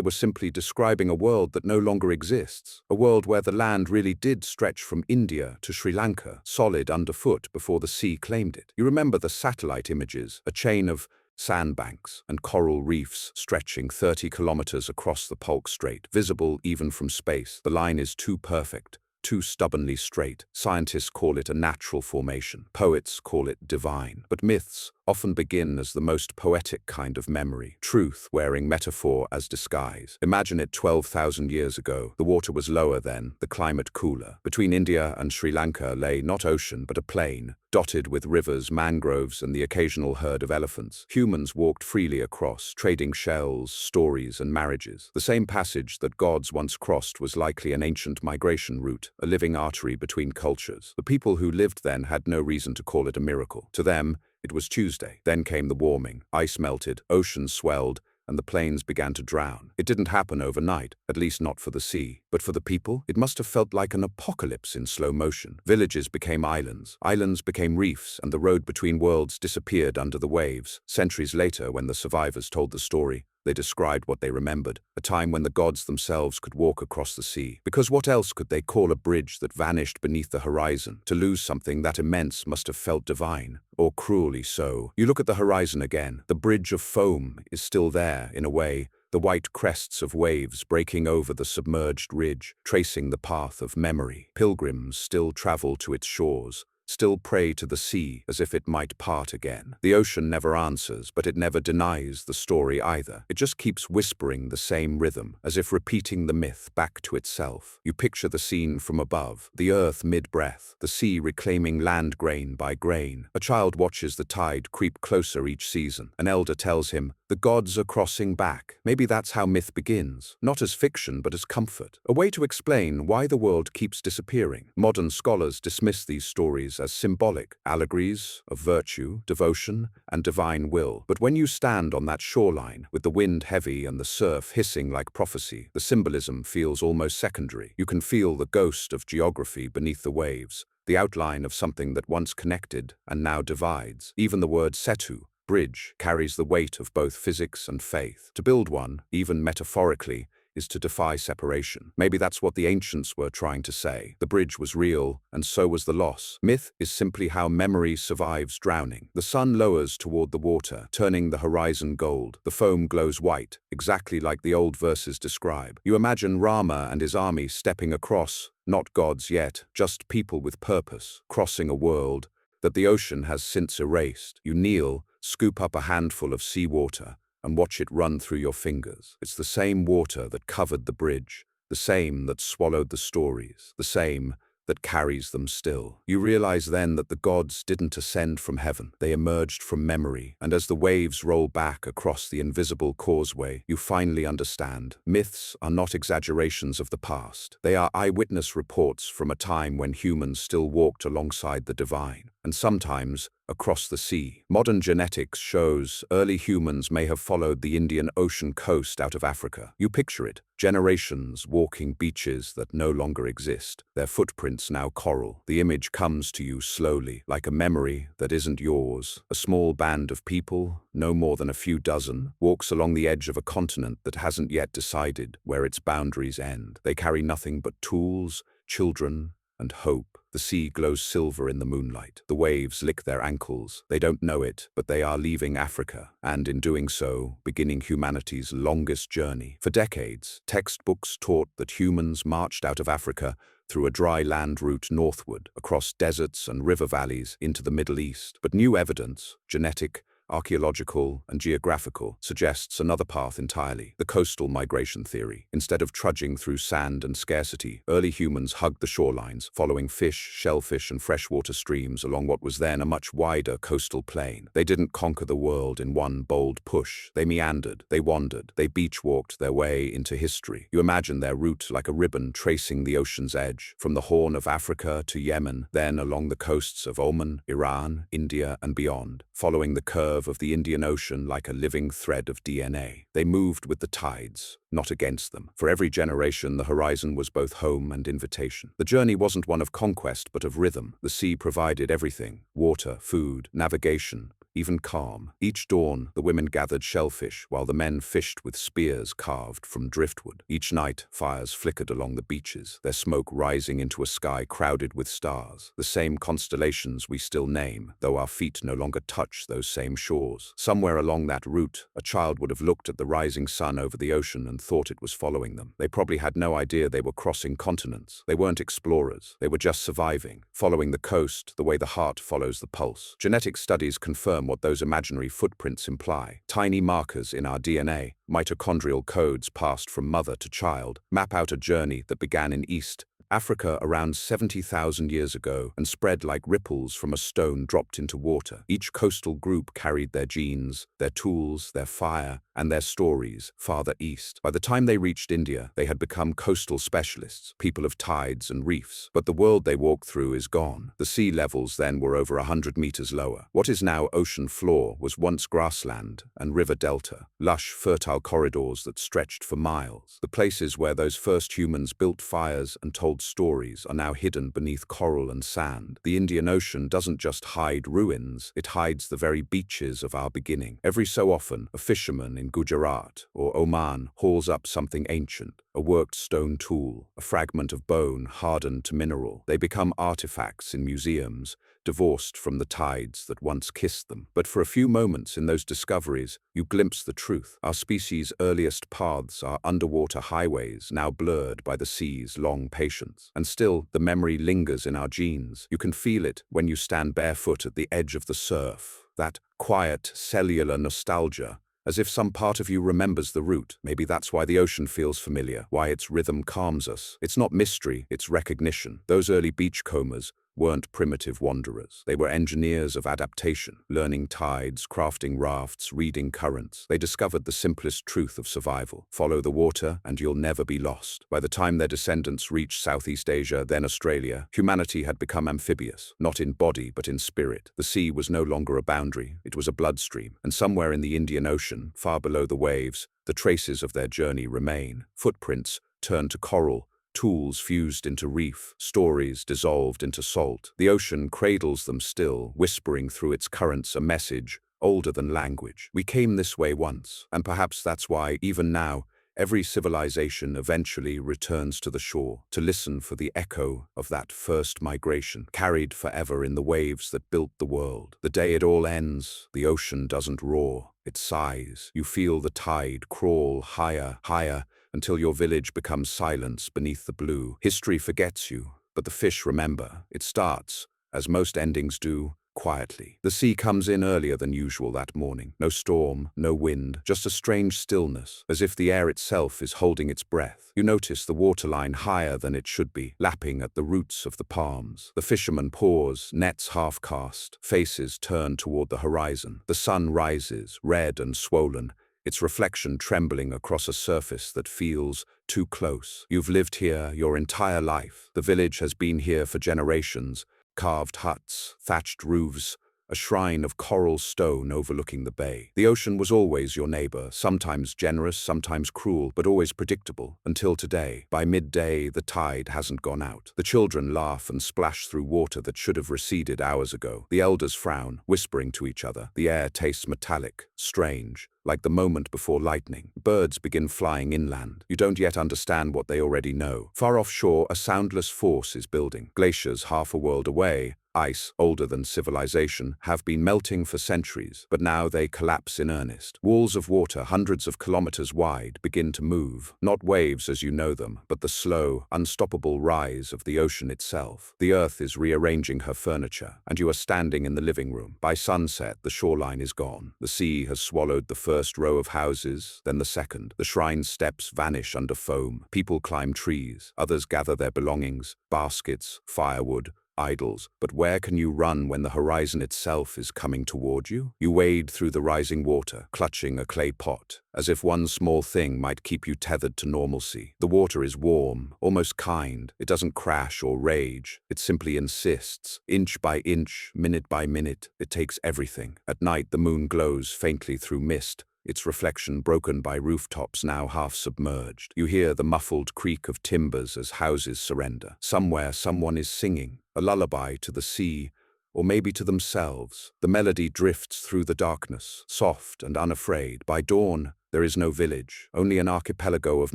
were simply describing a world that no longer exists? A world where the land really did stretch from India to Sri Lanka, solid underfoot before the sea claimed it. You remember the satellite images, a chain of sandbanks, and coral reefs stretching 30 kilometers across the Polk Strait, visible even from space. The line is too perfect, too stubbornly straight. Scientists call it a natural formation. Poets call it divine. But myths often begin as the most poetic kind of memory, truth wearing metaphor as disguise. Imagine it 12,000 years ago. The water was lower then, the climate cooler. Between India and Sri Lanka lay not ocean, but a plain, dotted with rivers, mangroves, and the occasional herd of elephants. Humans walked freely across, trading shells, stories, and marriages. The same passage that gods once crossed was likely an ancient migration route, a living artery between cultures. The people who lived then had no reason to call it a miracle. To them, it was Tuesday. Then came the warming. Ice melted, oceans swelled, and the plains began to drown. It didn't happen overnight, at least not for the sea. But for the people, it must have felt like an apocalypse in slow motion. Villages became islands, islands became reefs, and the road between worlds disappeared under the waves. Centuries later, when the survivors told the story, they described what they remembered, a time when the gods themselves could walk across the sea. Because what else could they call a bridge that vanished beneath the horizon? To lose something that immense must have felt divine, or cruelly so. You look at the horizon again. The bridge of foam is still there, in a way, the white crests of waves breaking over the submerged ridge, tracing the path of memory. Pilgrims still travel to its shores, still pray to the sea as if it might part again. The ocean never answers, but it never denies the story either. It just keeps whispering the same rhythm, as if repeating the myth back to itself. You picture the scene from above, the earth mid-breath, the sea reclaiming land grain by grain. A child watches the tide creep closer each season. An elder tells him, the gods are crossing back. Maybe that's how myth begins, not as fiction but as comfort, a way to explain why the world keeps disappearing. Modern scholars dismiss these stories as symbolic, allegories of virtue, devotion, and divine will. But when you stand on that shoreline, with the wind heavy and the surf hissing like prophecy, the symbolism feels almost secondary. You can feel the ghost of geography beneath the waves, the outline of something that once connected and now divides. Even the word setu, bridge, carries the weight of both physics and faith. To build one, even metaphorically, is to defy separation. Maybe that's what the ancients were trying to say. The bridge was real, and so was the loss. Myth is simply how memory survives drowning. The sun lowers toward the water, turning the horizon gold. The foam glows white, exactly like the old verses describe. You imagine Rama and his army stepping across, not gods yet, just people with purpose, crossing a world that the ocean has since erased. You kneel, scoop up a handful of seawater, and watch it run through your fingers. It's the same water that covered the bridge, the same that swallowed the stories, the same that carries them still. You realize then that the gods didn't ascend from heaven. They emerged from memory, and as the waves roll back across the invisible causeway, you finally understand. Myths are not exaggerations of the past. They are eyewitness reports from a time when humans still walked alongside the divine, and sometimes across the sea. Modern genetics shows early humans may have followed the Indian Ocean coast out of Africa. You picture it, generations walking beaches that no longer exist, their footprints now coral. The image comes to you slowly, like a memory that isn't yours. A small band of people, no more than a few dozen, walks along the edge of a continent that hasn't yet decided where its boundaries end. They carry nothing but tools, children, and hope. The sea glows silver in the moonlight. The waves lick their ankles. They don't know it, but they are leaving Africa, and in doing so, beginning humanity's longest journey. For decades, textbooks taught that humans marched out of Africa through a dry land route northward, across deserts and river valleys into the Middle East. But new evidence, genetic, archaeological, and geographical, suggests another path entirely, the coastal migration theory. Instead of trudging through sand and scarcity, early humans hugged the shorelines, following fish, shellfish, and freshwater streams along what was then a much wider coastal plain. They didn't conquer the world in one bold push. They meandered, they wandered, they beach-walked their way into history. You imagine their route like a ribbon tracing the ocean's edge, from the Horn of Africa to Yemen, then along the coasts of Oman, Iran, India, and beyond, following the curve of the Indian Ocean like a living thread of DNA. They moved with the tides, not against them. For every generation, the horizon was both home and invitation. The journey wasn't one of conquest, but of rhythm. The sea provided everything: water, food, navigation, even calm. Each dawn, the women gathered shellfish, while the men fished with spears carved from driftwood. Each night, fires flickered along the beaches, their smoke rising into a sky crowded with stars, the same constellations we still name, though our feet no longer touch those same shores. Somewhere along that route, a child would have looked at the rising sun over the ocean and thought it was following them. They probably had no idea they were crossing continents. They weren't explorers. They were just surviving, following the coast the way the heart follows the pulse. Genetic studies confirm what those imaginary footprints imply. Tiny markers in our DNA, mitochondrial codes passed from mother to child, map out a journey that began in East Africa around 70,000 years ago and spread like ripples from a stone dropped into water. Each coastal group carried their genes, their tools, their fire, and their stories farther east. By the time they reached India, they had become coastal specialists, people of tides and reefs. But the world they walked through is gone. The sea levels then were over 100 meters lower. What is now ocean floor was once grassland and river delta, lush, fertile corridors that stretched for miles. The places where those first humans built fires and told stories are now hidden beneath coral and sand. The Indian Ocean doesn't just hide ruins, it hides the very beaches of our beginning. Every so often, a fisherman in Gujarat or Oman hauls up something ancient, a worked stone tool, a fragment of bone hardened to mineral. They become artifacts in museums, divorced from the tides that once kissed them. But for a few moments in those discoveries, you glimpse the truth. Our species' earliest paths are underwater highways, now blurred by the sea's long patience. And still, the memory lingers in our genes. You can feel it when you stand barefoot at the edge of the surf. That quiet, cellular nostalgia, as if some part of you remembers the route. Maybe that's why the ocean feels familiar, why its rhythm calms us. It's not mystery, it's recognition. Those early beachcombers weren't primitive wanderers. They were engineers of adaptation, learning tides, crafting rafts, reading currents. They discovered the simplest truth of survival. Follow the water and you'll never be lost. By the time their descendants reached Southeast Asia, then Australia, humanity had become amphibious, not in body but in spirit. The sea was no longer a boundary, it was a bloodstream. And somewhere in the Indian Ocean, far below the waves, the traces of their journey remain. Footprints turned to coral, tools fused into reef, stories dissolved into salt. The ocean cradles them still, whispering through its currents a message older than language. We came this way once, and perhaps that's why, even now, every civilization eventually returns to the shore to listen for the echo of that first migration, carried forever in the waves that built the world. The day it all ends, the ocean doesn't roar, it sighs. You feel the tide crawl higher, higher, until your village becomes silence beneath the blue. History forgets you, but the fish remember. It starts, as most endings do, quietly. The sea comes in earlier than usual that morning. No storm, no wind, just a strange stillness, as if the air itself is holding its breath. You notice the waterline higher than it should be, lapping at the roots of the palms. The fishermen pause, nets half-cast, faces turned toward the horizon. The sun rises, red and swollen, its reflection trembling across a surface that feels too close. You've lived here your entire life. The village has been here for generations. Carved huts, thatched roofs, a shrine of coral stone overlooking the bay. The ocean was always your neighbor, sometimes generous, sometimes cruel, but always predictable, until today. By midday, the tide hasn't gone out. The children laugh and splash through water that should have receded hours ago. The elders frown, whispering to each other. The air tastes metallic, strange, like the moment before lightning. Birds begin flying inland. You don't yet understand what they already know. Far offshore, a soundless force is building. Glaciers half a world away, ice, older than civilization, have been melting for centuries, but now they collapse in earnest. Walls of water hundreds of kilometers wide begin to move, not waves as you know them, but the slow, unstoppable rise of the ocean itself. The earth is rearranging her furniture, and you are standing in the living room. By sunset, the shoreline is gone. The sea has swallowed the first row of houses, then the second. The shrine steps vanish under foam. People climb trees, others gather their belongings, baskets, firewood, idols. But where can you run when the horizon itself is coming toward you? You wade through the rising water, clutching a clay pot, as if one small thing might keep you tethered to normalcy. The water is warm, almost kind. It doesn't crash or rage. It simply insists. Inch by inch, minute by minute, it takes everything. At night, the moon glows faintly through mist, its reflection broken by rooftops now half submerged. You hear the muffled creak of timbers as houses surrender. Somewhere, someone is singing, a lullaby to the sea, or maybe to themselves. The melody drifts through the darkness, soft and unafraid. By dawn, there is no village, only an archipelago of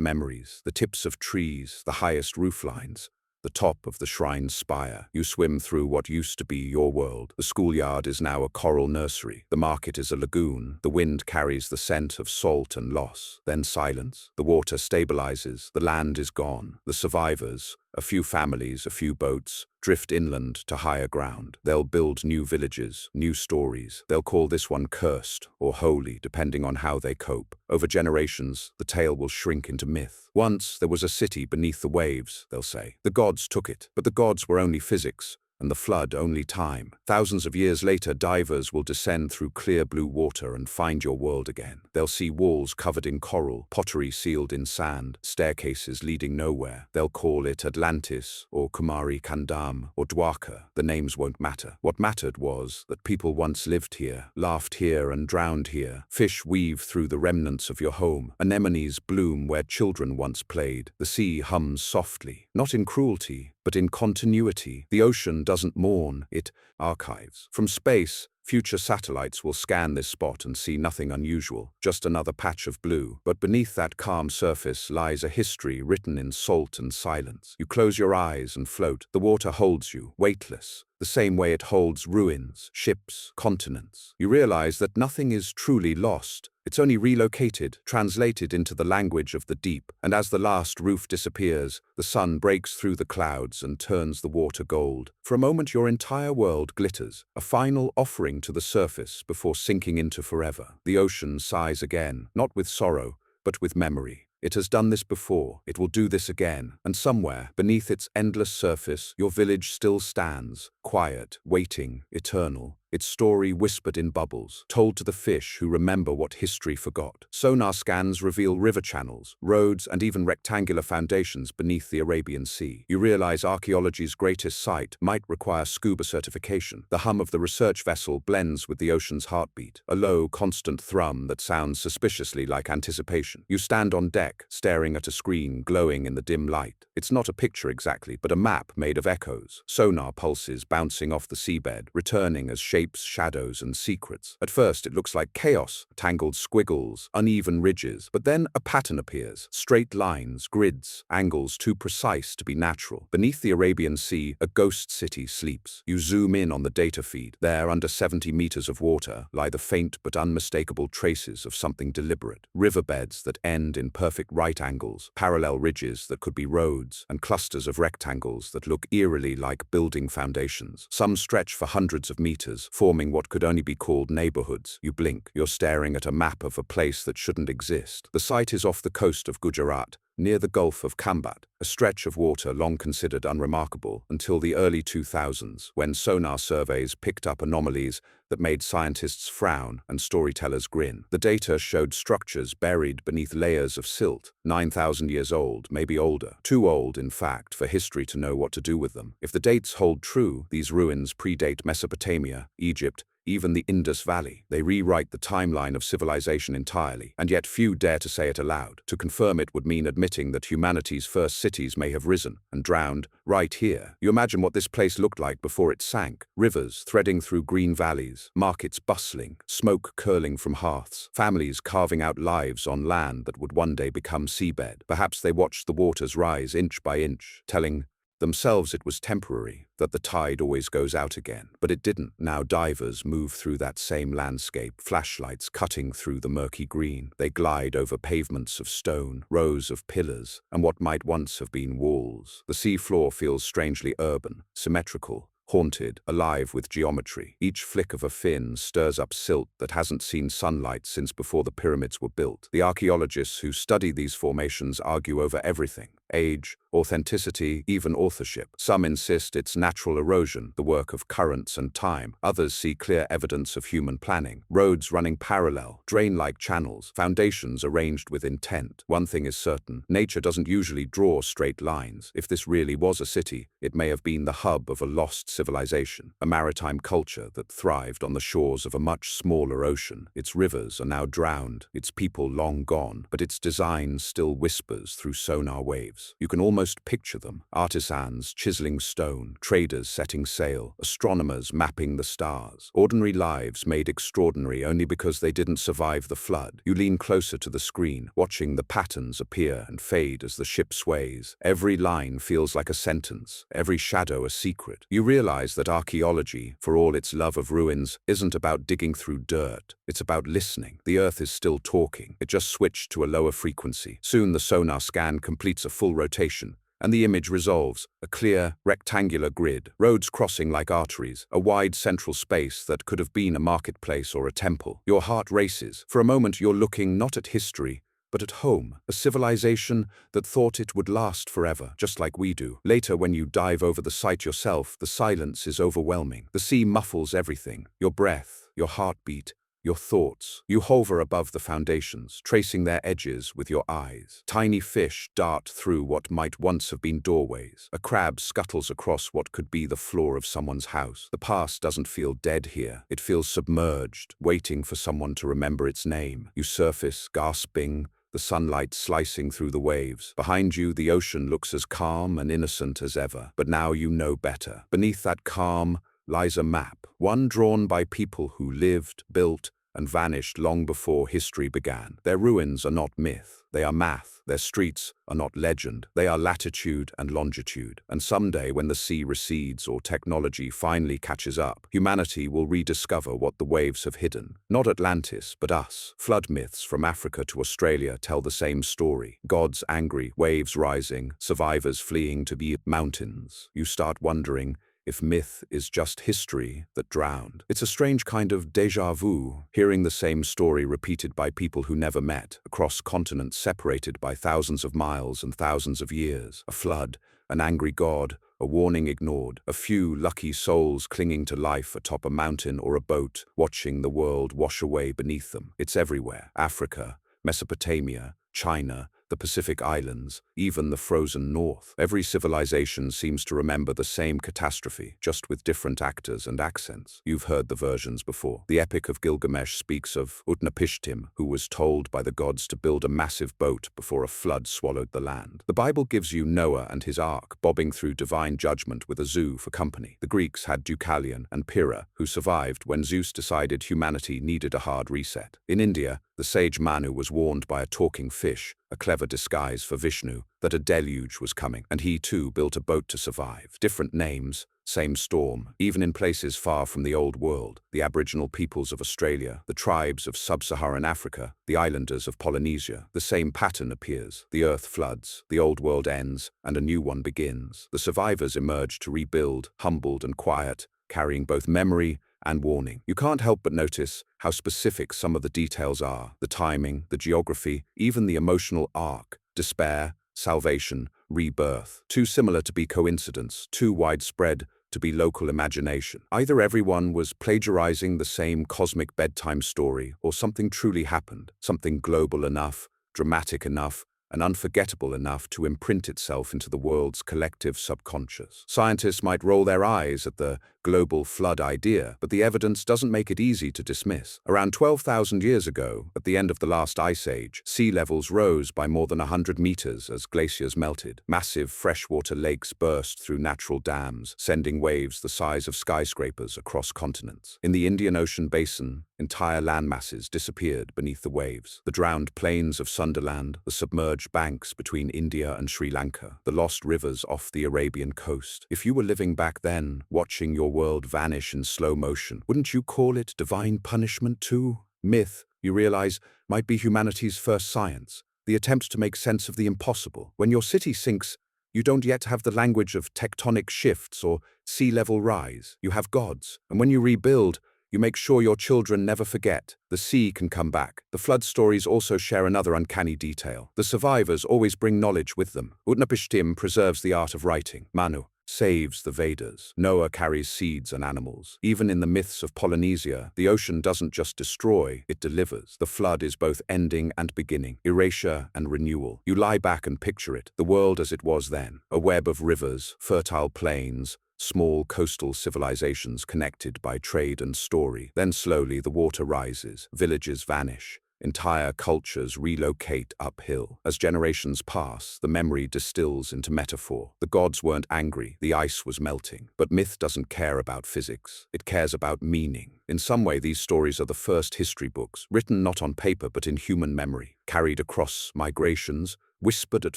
memories, the tips of trees, the highest rooflines, the top of the shrine's spire. You swim through what used to be your world. The schoolyard is now a coral nursery. The market is a lagoon. The wind carries the scent of salt and loss. Then silence. The water stabilizes. The land is gone. The survivors, a few families, a few boats, drift inland to higher ground. They'll build new villages, new stories. They'll call this one cursed or holy, depending on how they cope. Over generations, the tale will shrink into myth. Once there was a city beneath the waves, they'll say. The gods took it, but the gods were only physics, and the flood only time. Thousands of years later, divers will descend through clear blue water and find your world again. They'll see walls covered in coral, pottery sealed in sand, staircases leading nowhere. They'll call it Atlantis, or Kumari Kandam, or Dwarka. The names won't matter. What mattered was that people once lived here, laughed here and drowned here. Fish weave through the remnants of your home. Anemones bloom where children once played. The sea hums softly, not in cruelty, but in continuity. The ocean doesn't mourn, it archives. From space, future satellites will scan this spot and see nothing unusual, just another patch of blue. But beneath that calm surface lies a history written in salt and silence. You close your eyes and float. The water holds you, weightless, the same way it holds ruins, ships, continents. You realize that nothing is truly lost. It's only relocated, translated into the language of the deep. And as the last roof disappears, the sun breaks through the clouds and turns the water gold. For a moment, your entire world glitters, a final offering to the surface before sinking into forever. The ocean sighs again, not with sorrow, but with memory. It has done this before, it will do this again, and somewhere, beneath its endless surface, your village still stands, quiet, waiting, eternal, its story whispered in bubbles, told to the fish who remember what history forgot. Sonar scans reveal river channels, roads, and even rectangular foundations beneath the Arabian Sea. You realize archaeology's greatest sight might require scuba certification. The hum of the research vessel blends with the ocean's heartbeat, a low, constant thrum that sounds suspiciously like anticipation. You stand on deck, staring at a screen glowing in the dim light. It's not a picture exactly, but a map made of echoes, sonar pulses bouncing off the seabed, returning as shapes, shadows, and secrets. At first, it looks like chaos, tangled squiggles, uneven ridges, but then a pattern appears. Straight lines, grids, angles too precise to be natural. Beneath the Arabian Sea, a ghost city sleeps. You zoom in on the data feed. There, under 70 meters of water, lie the faint but unmistakable traces of something deliberate. Riverbeds that end in perfect right angles, parallel ridges that could be roads, and clusters of rectangles that look eerily like building foundations. Some stretch for hundreds of meters, forming what could only be called neighborhoods. You blink, you're staring at a map of a place that shouldn't exist. The site is off the coast of Gujarat, near the Gulf of Kambat, a stretch of water long considered unremarkable until the early 2000s, when sonar surveys picked up anomalies that made scientists frown and storytellers grin. The data showed structures buried beneath layers of silt, 9,000 years old, maybe older. Too old, in fact, for history to know what to do with them. If the dates hold true, these ruins predate Mesopotamia, Egypt, even the Indus Valley. They rewrite the timeline of civilization entirely, and yet few dare to say it aloud. To confirm it would mean admitting that humanity's first cities may have risen and drowned right here. You imagine what this place looked like before it sank. Rivers threading through green valleys, markets bustling, smoke curling from hearths, families carving out lives on land that would one day become seabed. Perhaps they watched the waters rise inch by inch, telling themselves it was temporary, that the tide always goes out again. But it didn't. Now divers move through that same landscape, flashlights cutting through the murky green. They glide over pavements of stone, rows of pillars, and what might once have been walls. The seafloor feels strangely urban, symmetrical, haunted, alive with geometry. Each flick of a fin stirs up silt that hasn't seen sunlight since before the pyramids were built. The archaeologists who study these formations argue over everything: age, authenticity, even authorship. Some insist it's natural erosion, the work of currents and time. Others see clear evidence of human planning. Roads running parallel, drain-like channels, foundations arranged with intent. One thing is certain: nature doesn't usually draw straight lines. If this really was a city, it may have been the hub of a lost civilization, a maritime culture that thrived on the shores of a much smaller ocean. Its rivers are now drowned, its people long gone, but its design still whispers through sonar waves. lives. You can almost picture them. Artisans chiseling stone, traders setting sail, astronomers mapping the stars. Ordinary lives made extraordinary only because they didn't survive the flood. You lean closer to the screen, watching the patterns appear and fade as the ship sways. Every line feels like a sentence, every shadow a secret. You realize that archaeology, for all its love of ruins, isn't about digging through dirt. It's about listening. The Earth is still talking. It just switched to a lower frequency. Soon the sonar scan completes a full rotation, and the image resolves, a clear, rectangular grid, roads crossing like arteries, a wide central space that could have been a marketplace or a temple. Your heart races. For a moment you're looking not at history, but at home, a civilization that thought it would last forever, just like we do. Later, when you dive over the site yourself, the silence is overwhelming. The sea muffles everything, your breath, your heartbeat, your thoughts. You hover above the foundations, tracing their edges with your eyes. Tiny fish dart through what might once have been doorways. A crab scuttles across what could be the floor of someone's house. The past doesn't feel dead here. It feels submerged, waiting for someone to remember its name. You surface, gasping, the sunlight slicing through the waves. Behind you, the ocean looks as calm and innocent as ever. But now you know better. Beneath that calm lies a map, one drawn by people who lived, built, and vanished long before history began. Their ruins are not myth, they are math. Their streets are not legend, they are latitude and longitude. And someday, when the sea recedes or technology finally catches up, humanity will rediscover what the waves have hidden. Not Atlantis, but us. Flood myths from Africa to Australia tell the same story. Gods angry, waves rising, survivors fleeing to the mountains. You start wondering if myth is just history that drowned. It's a strange kind of déjà vu, hearing the same story repeated by people who never met, across continents separated by thousands of miles and thousands of years. A flood, an angry god, a warning ignored, a few lucky souls clinging to life atop a mountain or a boat, watching the world wash away beneath them. It's everywhere. Africa, Mesopotamia, China, the Pacific Islands, even the frozen North. Every civilization seems to remember the same catastrophe, just with different actors and accents. You've heard the versions before. The Epic of Gilgamesh speaks of Utnapishtim, who was told by the gods to build a massive boat before a flood swallowed the land. The Bible gives you Noah and his ark, bobbing through divine judgment with a zoo for company. The Greeks had Deucalion and Pyrrha, who survived when Zeus decided humanity needed a hard reset. In India, the sage Manu was warned by a talking fish, a clever disguise for Vishnu, that a deluge was coming, and he too built a boat to survive. Different names, same storm. Even in places far from the old world, the Aboriginal peoples of Australia, the tribes of sub-Saharan Africa, the islanders of Polynesia, the same pattern appears. The earth floods, the old world ends, and a new one begins. The survivors emerge to rebuild, humbled and quiet, carrying both memory and warning. You can't help but notice how specific some of the details are. The timing, the geography, even the emotional arc. Despair, salvation, rebirth. Too similar to be coincidence, too widespread to be local imagination. Either everyone was plagiarizing the same cosmic bedtime story, or something truly happened, something global enough, dramatic enough, and unforgettable enough to imprint itself into the world's collective subconscious. Scientists might roll their eyes at the global flood idea, but the evidence doesn't make it easy to dismiss. Around 12,000 years ago, at the end of the last ice age, sea levels rose by more than 100 meters as glaciers melted. Massive freshwater lakes burst through natural dams, sending waves the size of skyscrapers across continents. In the Indian Ocean basin, entire landmasses disappeared beneath the waves. The drowned plains of Sunderland, the submerged banks between India and Sri Lanka, the lost rivers off the Arabian coast. If you were living back then, watching your world vanish in slow motion, wouldn't you call it divine punishment too? Myth, you realize, might be humanity's first science, the attempt to make sense of the impossible. When your city sinks, you don't yet have the language of tectonic shifts or sea level rise. You have gods. And when you rebuild, you make sure your children never forget. The sea can come back. The flood stories also share another uncanny detail. The survivors always bring knowledge with them. Utnapishtim preserves the art of writing. Manu saves the Vedas. Noah carries seeds and animals. Even in the myths of Polynesia, the ocean doesn't just destroy, it delivers. The flood is both ending and beginning, erasure and renewal. You lie back and picture it, the world as it was then. A web of rivers, fertile plains, small coastal civilizations connected by trade and story. Then slowly the water rises, villages vanish, Entire cultures relocate uphill. As generations pass, the memory distills into metaphor. The gods weren't angry, the ice was melting. But myth doesn't care about physics. It cares about meaning. In some way, these stories are the first history books, written not on paper but in human memory, carried across migrations, whispered at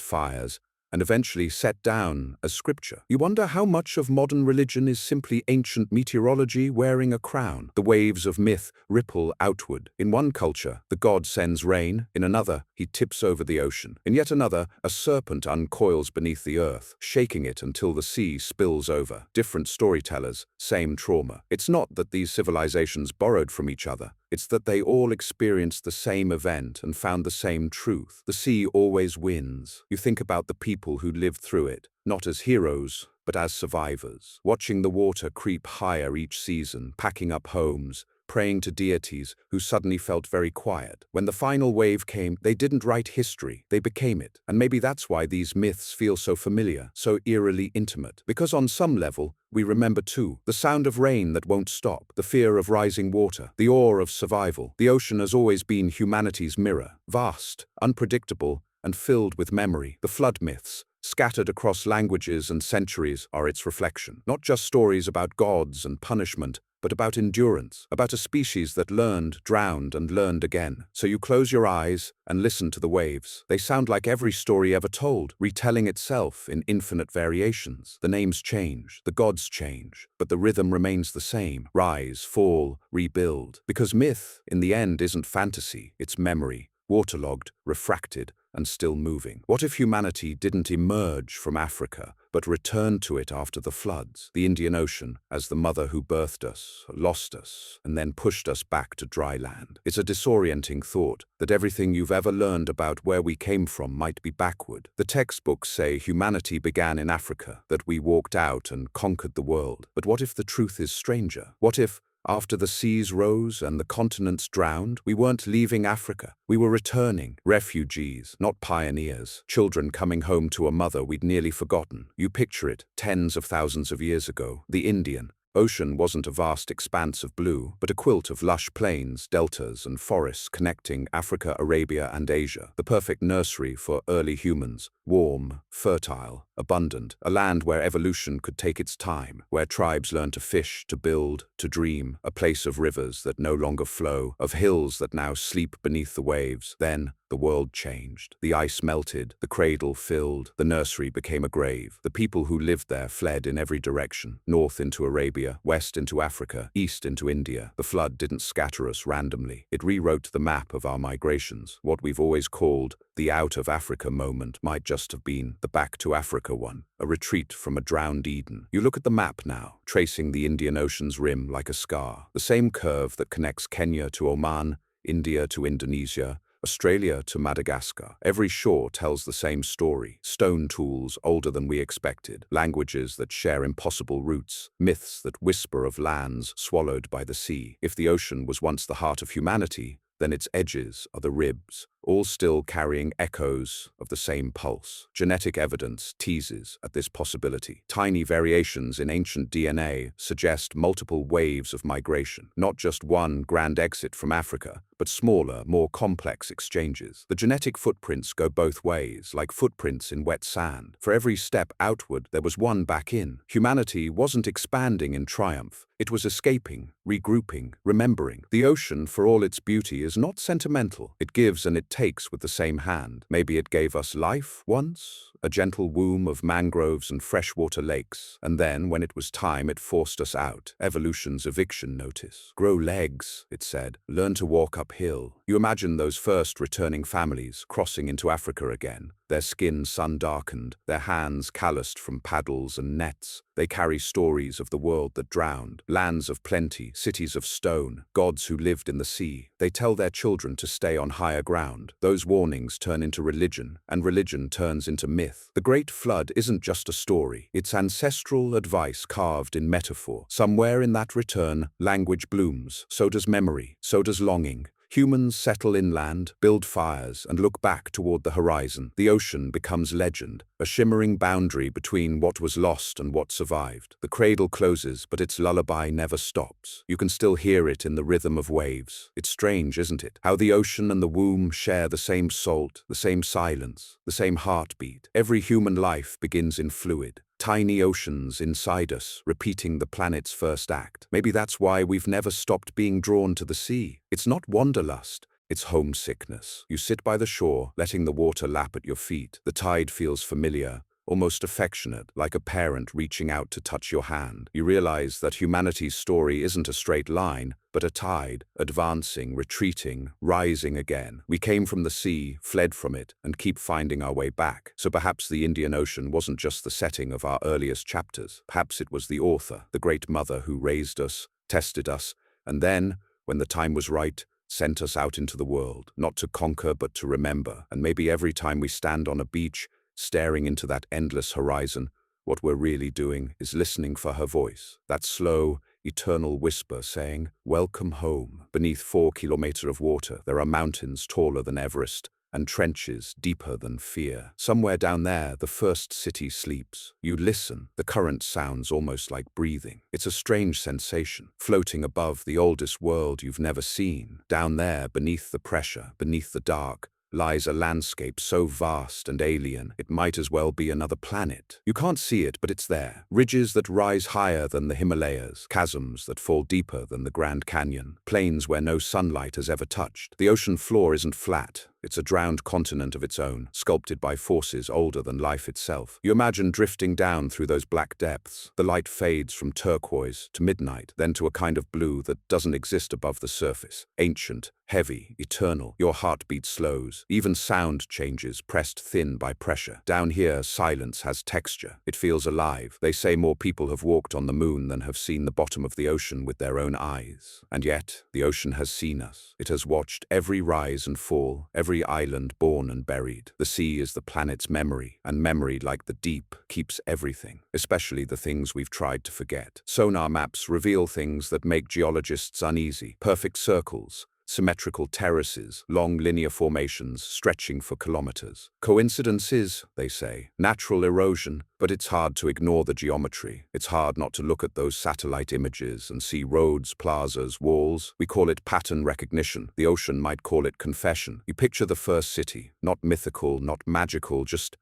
fires, and eventually set down as scripture. You wonder how much of modern religion is simply ancient meteorology wearing a crown. The waves of myth ripple outward. In one culture, the god sends rain. In another, he tips over the ocean. In yet another, a serpent uncoils beneath the earth, shaking it until the sea spills over. Different storytellers, same trauma. It's not that these civilizations borrowed from each other. It's that they all experienced the same event and found the same truth. The sea always wins. You think about the people who lived through it, not as heroes, but as survivors, watching the water creep higher each season, packing up homes, praying to deities who suddenly felt very quiet. When the final wave came, they didn't write history, they became it. And maybe that's why these myths feel so familiar, so eerily intimate. Because on some level, we remember too, the sound of rain that won't stop, the fear of rising water, the awe of survival. The ocean has always been humanity's mirror, vast, unpredictable, and filled with memory. The flood myths, scattered across languages and centuries, are its reflection. Not just stories about gods and punishment, but about endurance, about a species that learned, drowned, and learned again. So you close your eyes and listen to the waves. They sound like every story ever told, retelling itself in infinite variations. The names change, the gods change, but the rhythm remains the same. Rise, fall, rebuild. Because myth, in the end, isn't fantasy, it's memory, waterlogged, refracted, and still moving. What if humanity didn't emerge from Africa, but returned to it after the floods? The Indian Ocean, as the mother who birthed us, lost us, and then pushed us back to dry land. It's a disorienting thought that everything you've ever learned about where we came from might be backward. The textbooks say humanity began in Africa, that we walked out and conquered the world. But what if the truth is stranger? What if, after the seas rose and the continents drowned, we weren't leaving Africa? We were returning, refugees, not pioneers, children coming home to a mother we'd nearly forgotten. You picture it, tens of thousands of years ago. The Indian Ocean wasn't a vast expanse of blue, but a quilt of lush plains, deltas, and forests connecting Africa, Arabia, and Asia. The perfect nursery for early humans. Warm, fertile, abundant, a land where evolution could take its time, where tribes learned to fish, to build, to dream, a place of rivers that no longer flow, of hills that now sleep beneath the waves. Then, the world changed. The ice melted, the cradle filled, the nursery became a grave. The people who lived there fled in every direction, north into Arabia, west into Africa, east into India. The flood didn't scatter us randomly. It rewrote the map of our migrations. What we've always called the out of Africa moment might just have been the back to Africa one, a retreat from a drowned Eden. You look at the map now, tracing the Indian Ocean's rim like a scar, the same curve that connects Kenya to Oman, India to Indonesia, Australia to Madagascar. Every shore tells the same story. Stone tools older than we expected, languages that share impossible roots, myths that whisper of lands swallowed by the sea. If the ocean was once the heart of humanity, then its edges are the ribs, all still carrying echoes of the same pulse. Genetic evidence teases at this possibility. Tiny variations in ancient DNA suggest multiple waves of migration, not just one grand exit from Africa, but smaller, more complex exchanges. The genetic footprints go both ways, like footprints in wet sand. For every step outward, there was one back in. Humanity wasn't expanding in triumph. It was escaping, regrouping, remembering. The ocean, for all its beauty, is not sentimental. It gives and it takes with the same hand. Maybe it gave us life once, a gentle womb of mangroves and freshwater lakes, and then, when it was time, it forced us out. Evolution's eviction notice. Grow legs, it said. Learn to walk uphill. You imagine those first returning families crossing into Africa again, their skin sun-darkened, their hands calloused from paddles and nets. They carry stories of the world that drowned, lands of plenty, cities of stone, gods who lived in the sea. They tell their children to stay on higher ground. Those warnings turn into religion, and religion turns into myth. The Great Flood isn't just a story. It's ancestral advice carved in metaphor. Somewhere in that return, language blooms. So does memory. So does longing. Humans settle inland, build fires, and look back toward the horizon. The ocean becomes legend, a shimmering boundary between what was lost and what survived. The cradle closes, but its lullaby never stops. You can still hear it in the rhythm of waves. It's strange, isn't it? How the ocean and the womb share the same salt, the same silence, the same heartbeat. Every human life begins in fluid. Tiny oceans inside us, repeating the planet's first act. Maybe that's why we've never stopped being drawn to the sea. It's not wanderlust, it's homesickness. You sit by the shore, letting the water lap at your feet. The tide feels familiar, almost affectionate, like a parent reaching out to touch your hand. You realize that humanity's story isn't a straight line, but a tide, advancing, retreating, rising again. We came from the sea, fled from it, and keep finding our way back. So perhaps the Indian Ocean wasn't just the setting of our earliest chapters. Perhaps it was the author, the great mother who raised us, tested us, and then, when the time was right, sent us out into the world, not to conquer but to remember. And maybe every time we stand on a beach, staring into that endless horizon, what we're really doing is listening for her voice, that slow, eternal whisper saying, "Welcome home." Beneath 4 kilometers of water, there are mountains taller than Everest and trenches deeper than fear. Somewhere down there, the first city sleeps. You listen. The current sounds almost like breathing. It's a strange sensation, floating above the oldest world you've never seen. Down there, beneath the pressure, beneath the dark, lies a landscape so vast and alien, it might as well be another planet. You can't see it, but it's there. Ridges that rise higher than the Himalayas, chasms that fall deeper than the Grand Canyon, plains where no sunlight has ever touched. The ocean floor isn't flat. It's a drowned continent of its own, sculpted by forces older than life itself. You imagine drifting down through those black depths. The light fades from turquoise to midnight, then to a kind of blue that doesn't exist above the surface. Ancient, heavy, eternal. Your heartbeat slows. Even sound changes, pressed thin by pressure. Down here, silence has texture. It feels alive. They say more people have walked on the moon than have seen the bottom of the ocean with their own eyes. And yet, the ocean has seen us. It has watched every rise and fall, every island born and buried. The sea is the planet's memory, and memory, like the deep, keeps everything, especially the things we've tried to forget. Sonar maps reveal things that make geologists uneasy. Perfect circles, symmetrical terraces, long linear formations stretching for kilometers. Coincidences, they say. Natural erosion, but it's hard to ignore the geometry. It's hard not to look at those satellite images and see roads, plazas, walls. We call it pattern recognition. The ocean might call it confession. You picture the first city, not mythical, not magical, just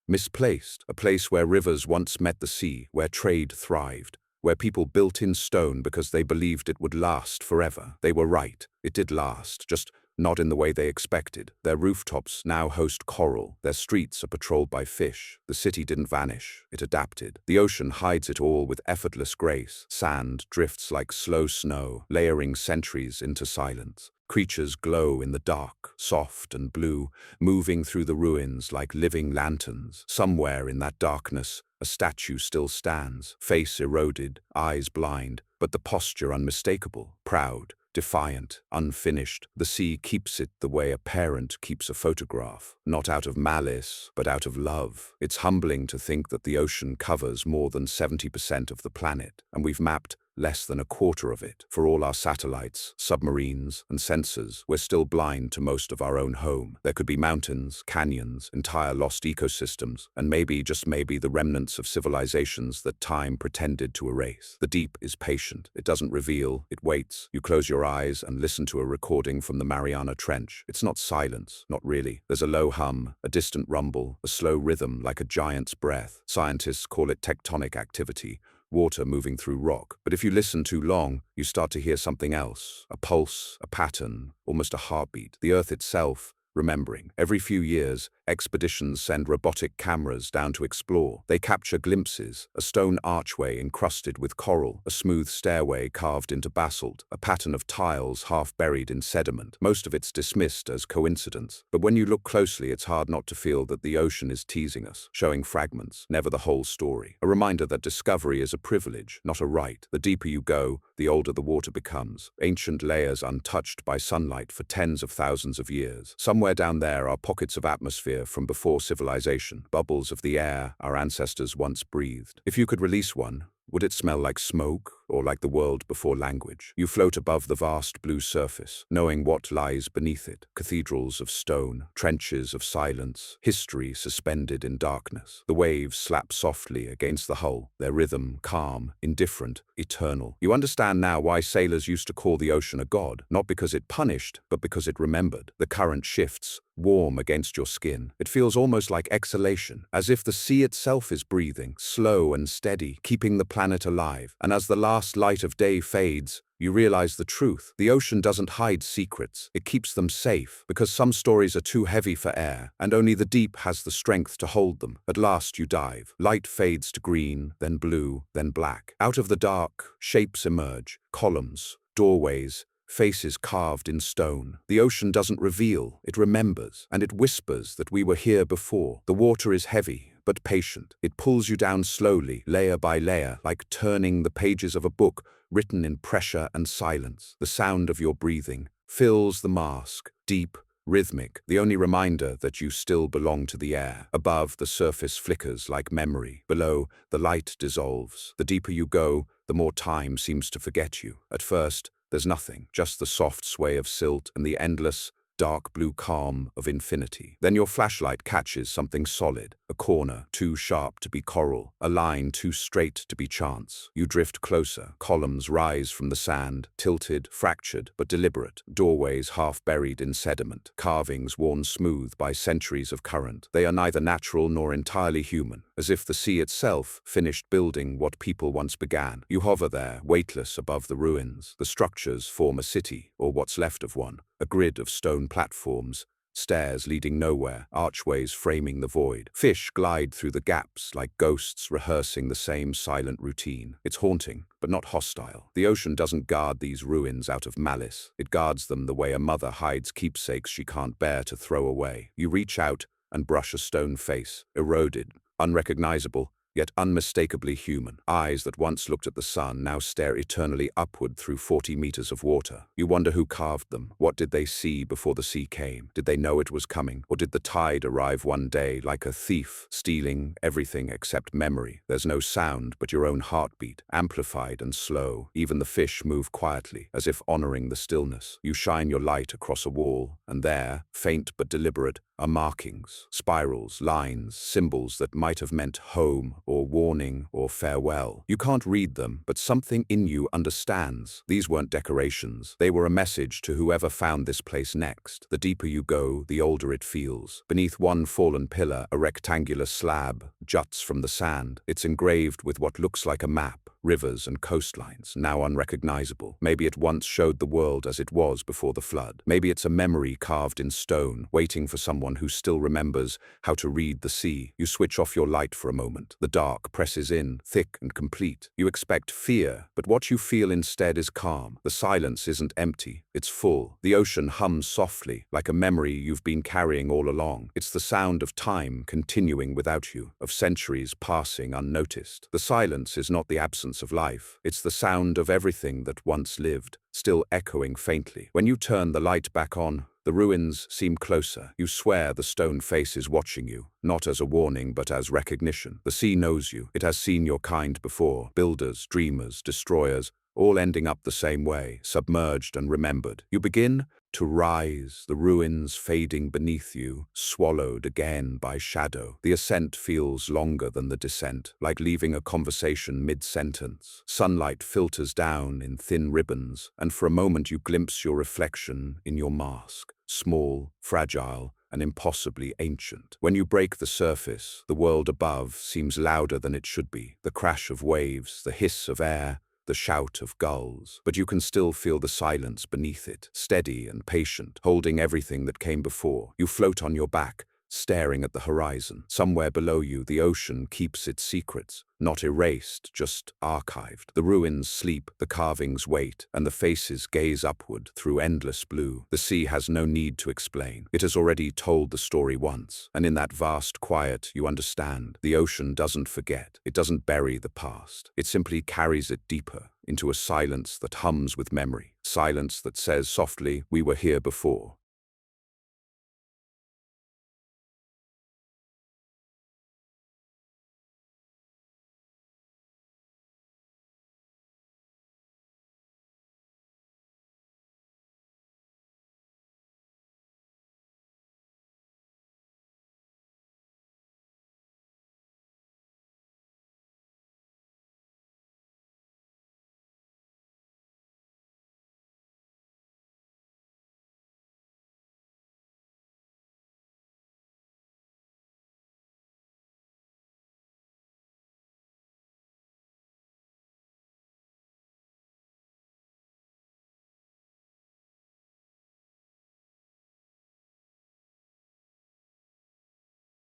misplaced. A place where rivers once met the sea, where trade thrived, where people built in stone because they believed it would last forever. They were right. It did last, just not in the way they expected. Their rooftops now host coral. Their streets are patrolled by fish. The city didn't vanish. It adapted. The ocean hides it all with effortless grace. Sand drifts like slow snow, layering centuries into silence. Creatures glow in the dark, soft and blue, moving through the ruins like living lanterns. Somewhere in that darkness, a statue still stands, face eroded, eyes blind, but the posture unmistakable, proud, defiant, unfinished. The sea keeps it the way a parent keeps a photograph, not out of malice, but out of love. It's humbling to think that the ocean covers more than 70% of the planet, and we've mapped less than a quarter of it. For all our satellites, submarines, and sensors, we're still blind to most of our own home. There could be mountains, canyons, entire lost ecosystems, and maybe, just maybe, the remnants of civilizations that time pretended to erase. The deep is patient. It doesn't reveal, it waits. You close your eyes and listen to a recording from the Mariana Trench. It's not silence, not really. There's a low hum, a distant rumble, a slow rhythm like a giant's breath. Scientists call it tectonic activity, water moving through rock. But if you listen too long, you start to hear something else. A pulse, a pattern, almost a heartbeat. The Earth itself, remembering. Every few years, expeditions send robotic cameras down to explore. They capture glimpses, a stone archway encrusted with coral, a smooth stairway carved into basalt, a pattern of tiles half buried in sediment. Most of it's dismissed as coincidence. But when you look closely, it's hard not to feel that the ocean is teasing us, showing fragments, never the whole story. A reminder that discovery is a privilege, not a right. The deeper you go, the older the water becomes. Ancient layers untouched by sunlight for tens of thousands of years. Somewhere down there are pockets of atmosphere from before civilization, bubbles of the air our ancestors once breathed. If you could release one, would it smell like smoke, or like the world before language. You float above the vast blue surface, knowing what lies beneath it. Cathedrals of stone, trenches of silence, history suspended in darkness. The waves slap softly against the hull, their rhythm calm, indifferent, eternal. You understand now why sailors used to call the ocean a god, not because it punished, but because it remembered. The current shifts, warm against your skin. It feels almost like exhalation, as if the sea itself is breathing, slow and steady, keeping the planet alive. And as the last light of day fades, you realize the truth. The ocean doesn't hide secrets. It keeps them safe, because some stories are too heavy for air, and only the deep has the strength to hold them. At last you dive. Light fades to green, then blue, then black. Out of the dark, shapes emerge, columns, doorways, faces carved in stone. The ocean doesn't reveal, it remembers, and it whispers that we were here before. The water is heavy, but patient. It pulls you down slowly, layer by layer, like turning the pages of a book written in pressure and silence. The sound of your breathing fills the mask, deep, rhythmic, the only reminder that you still belong to the air. Above, the surface flickers like memory. Below, the light dissolves. The deeper you go, the more time seems to forget you. At first, there's nothing, just the soft sway of silt and the endless, dark blue calm of infinity. Then your flashlight catches something solid, a corner too sharp to be coral, a line too straight to be chance. You drift closer, columns rise from the sand, tilted, fractured, but deliberate, doorways half buried in sediment, carvings worn smooth by centuries of current. They are neither natural nor entirely human, as if the sea itself finished building what people once began. You hover there, weightless above the ruins. The structures form a city, or what's left of one, a grid of stone platforms, stairs leading nowhere, archways framing the void. Fish glide through the gaps like ghosts rehearsing the same silent routine. It's haunting, but not hostile. The ocean doesn't guard these ruins out of malice. It guards them the way a mother hides keepsakes she can't bear to throw away. You reach out and brush a stone face, eroded, unrecognizable, yet unmistakably human. Eyes that once looked at the sun now stare eternally upward through 40 meters of water. You wonder who carved them. What did they see before the sea came? Did they know it was coming? Or did the tide arrive one day like a thief, stealing everything except memory? There's no sound but your own heartbeat, amplified and slow. Even the fish move quietly, as if honoring the stillness. You shine your light across a wall, and there, faint but deliberate, are markings, spirals, lines, symbols that might have meant home or warning or farewell. You can't read them, but something in you understands. These weren't decorations. They were a message to whoever found this place next. The deeper you go, the older it feels. Beneath one fallen pillar, a rectangular slab juts from the sand. It's engraved with what looks like a map. Rivers and coastlines, now unrecognizable. Maybe it once showed the world as it was before the flood. Maybe it's a memory carved in stone, waiting for someone who still remembers how to read the sea. You switch off your light for a moment. The dark presses in, thick and complete. You expect fear, but what you feel instead is calm. The silence isn't empty, it's full. The ocean hums softly, like a memory you've been carrying all along. It's the sound of time continuing without you, of centuries passing unnoticed. The silence is not the absence of life. It's the sound of everything that once lived, still echoing faintly. When you turn the light back on, the ruins seem closer. You swear the stone face is watching you, not as a warning but as recognition. The sea knows you. It has seen your kind before. Builders, dreamers, destroyers, all ending up the same way, submerged and remembered. You begin to rise, the ruins fading beneath you, swallowed again by shadow. The ascent feels longer than the descent, like leaving a conversation mid-sentence. Sunlight filters down in thin ribbons, and for a moment you glimpse your reflection in your mask. Small, fragile, and impossibly ancient. When you break the surface, the world above seems louder than it should be. The crash of waves, the hiss of air, the shout of gulls. But you can still feel the silence beneath it, steady and patient, holding everything that came before. You float on your back, staring at the horizon. Somewhere below you, the ocean keeps its secrets, not erased, just archived. The ruins sleep, the carvings wait, and the faces gaze upward through endless blue. The sea has no need to explain. It has already told the story once, and in that vast quiet, you understand. The ocean doesn't forget. It doesn't bury the past. It simply carries it deeper, into a silence that hums with memory. Silence that says softly, "We were here before."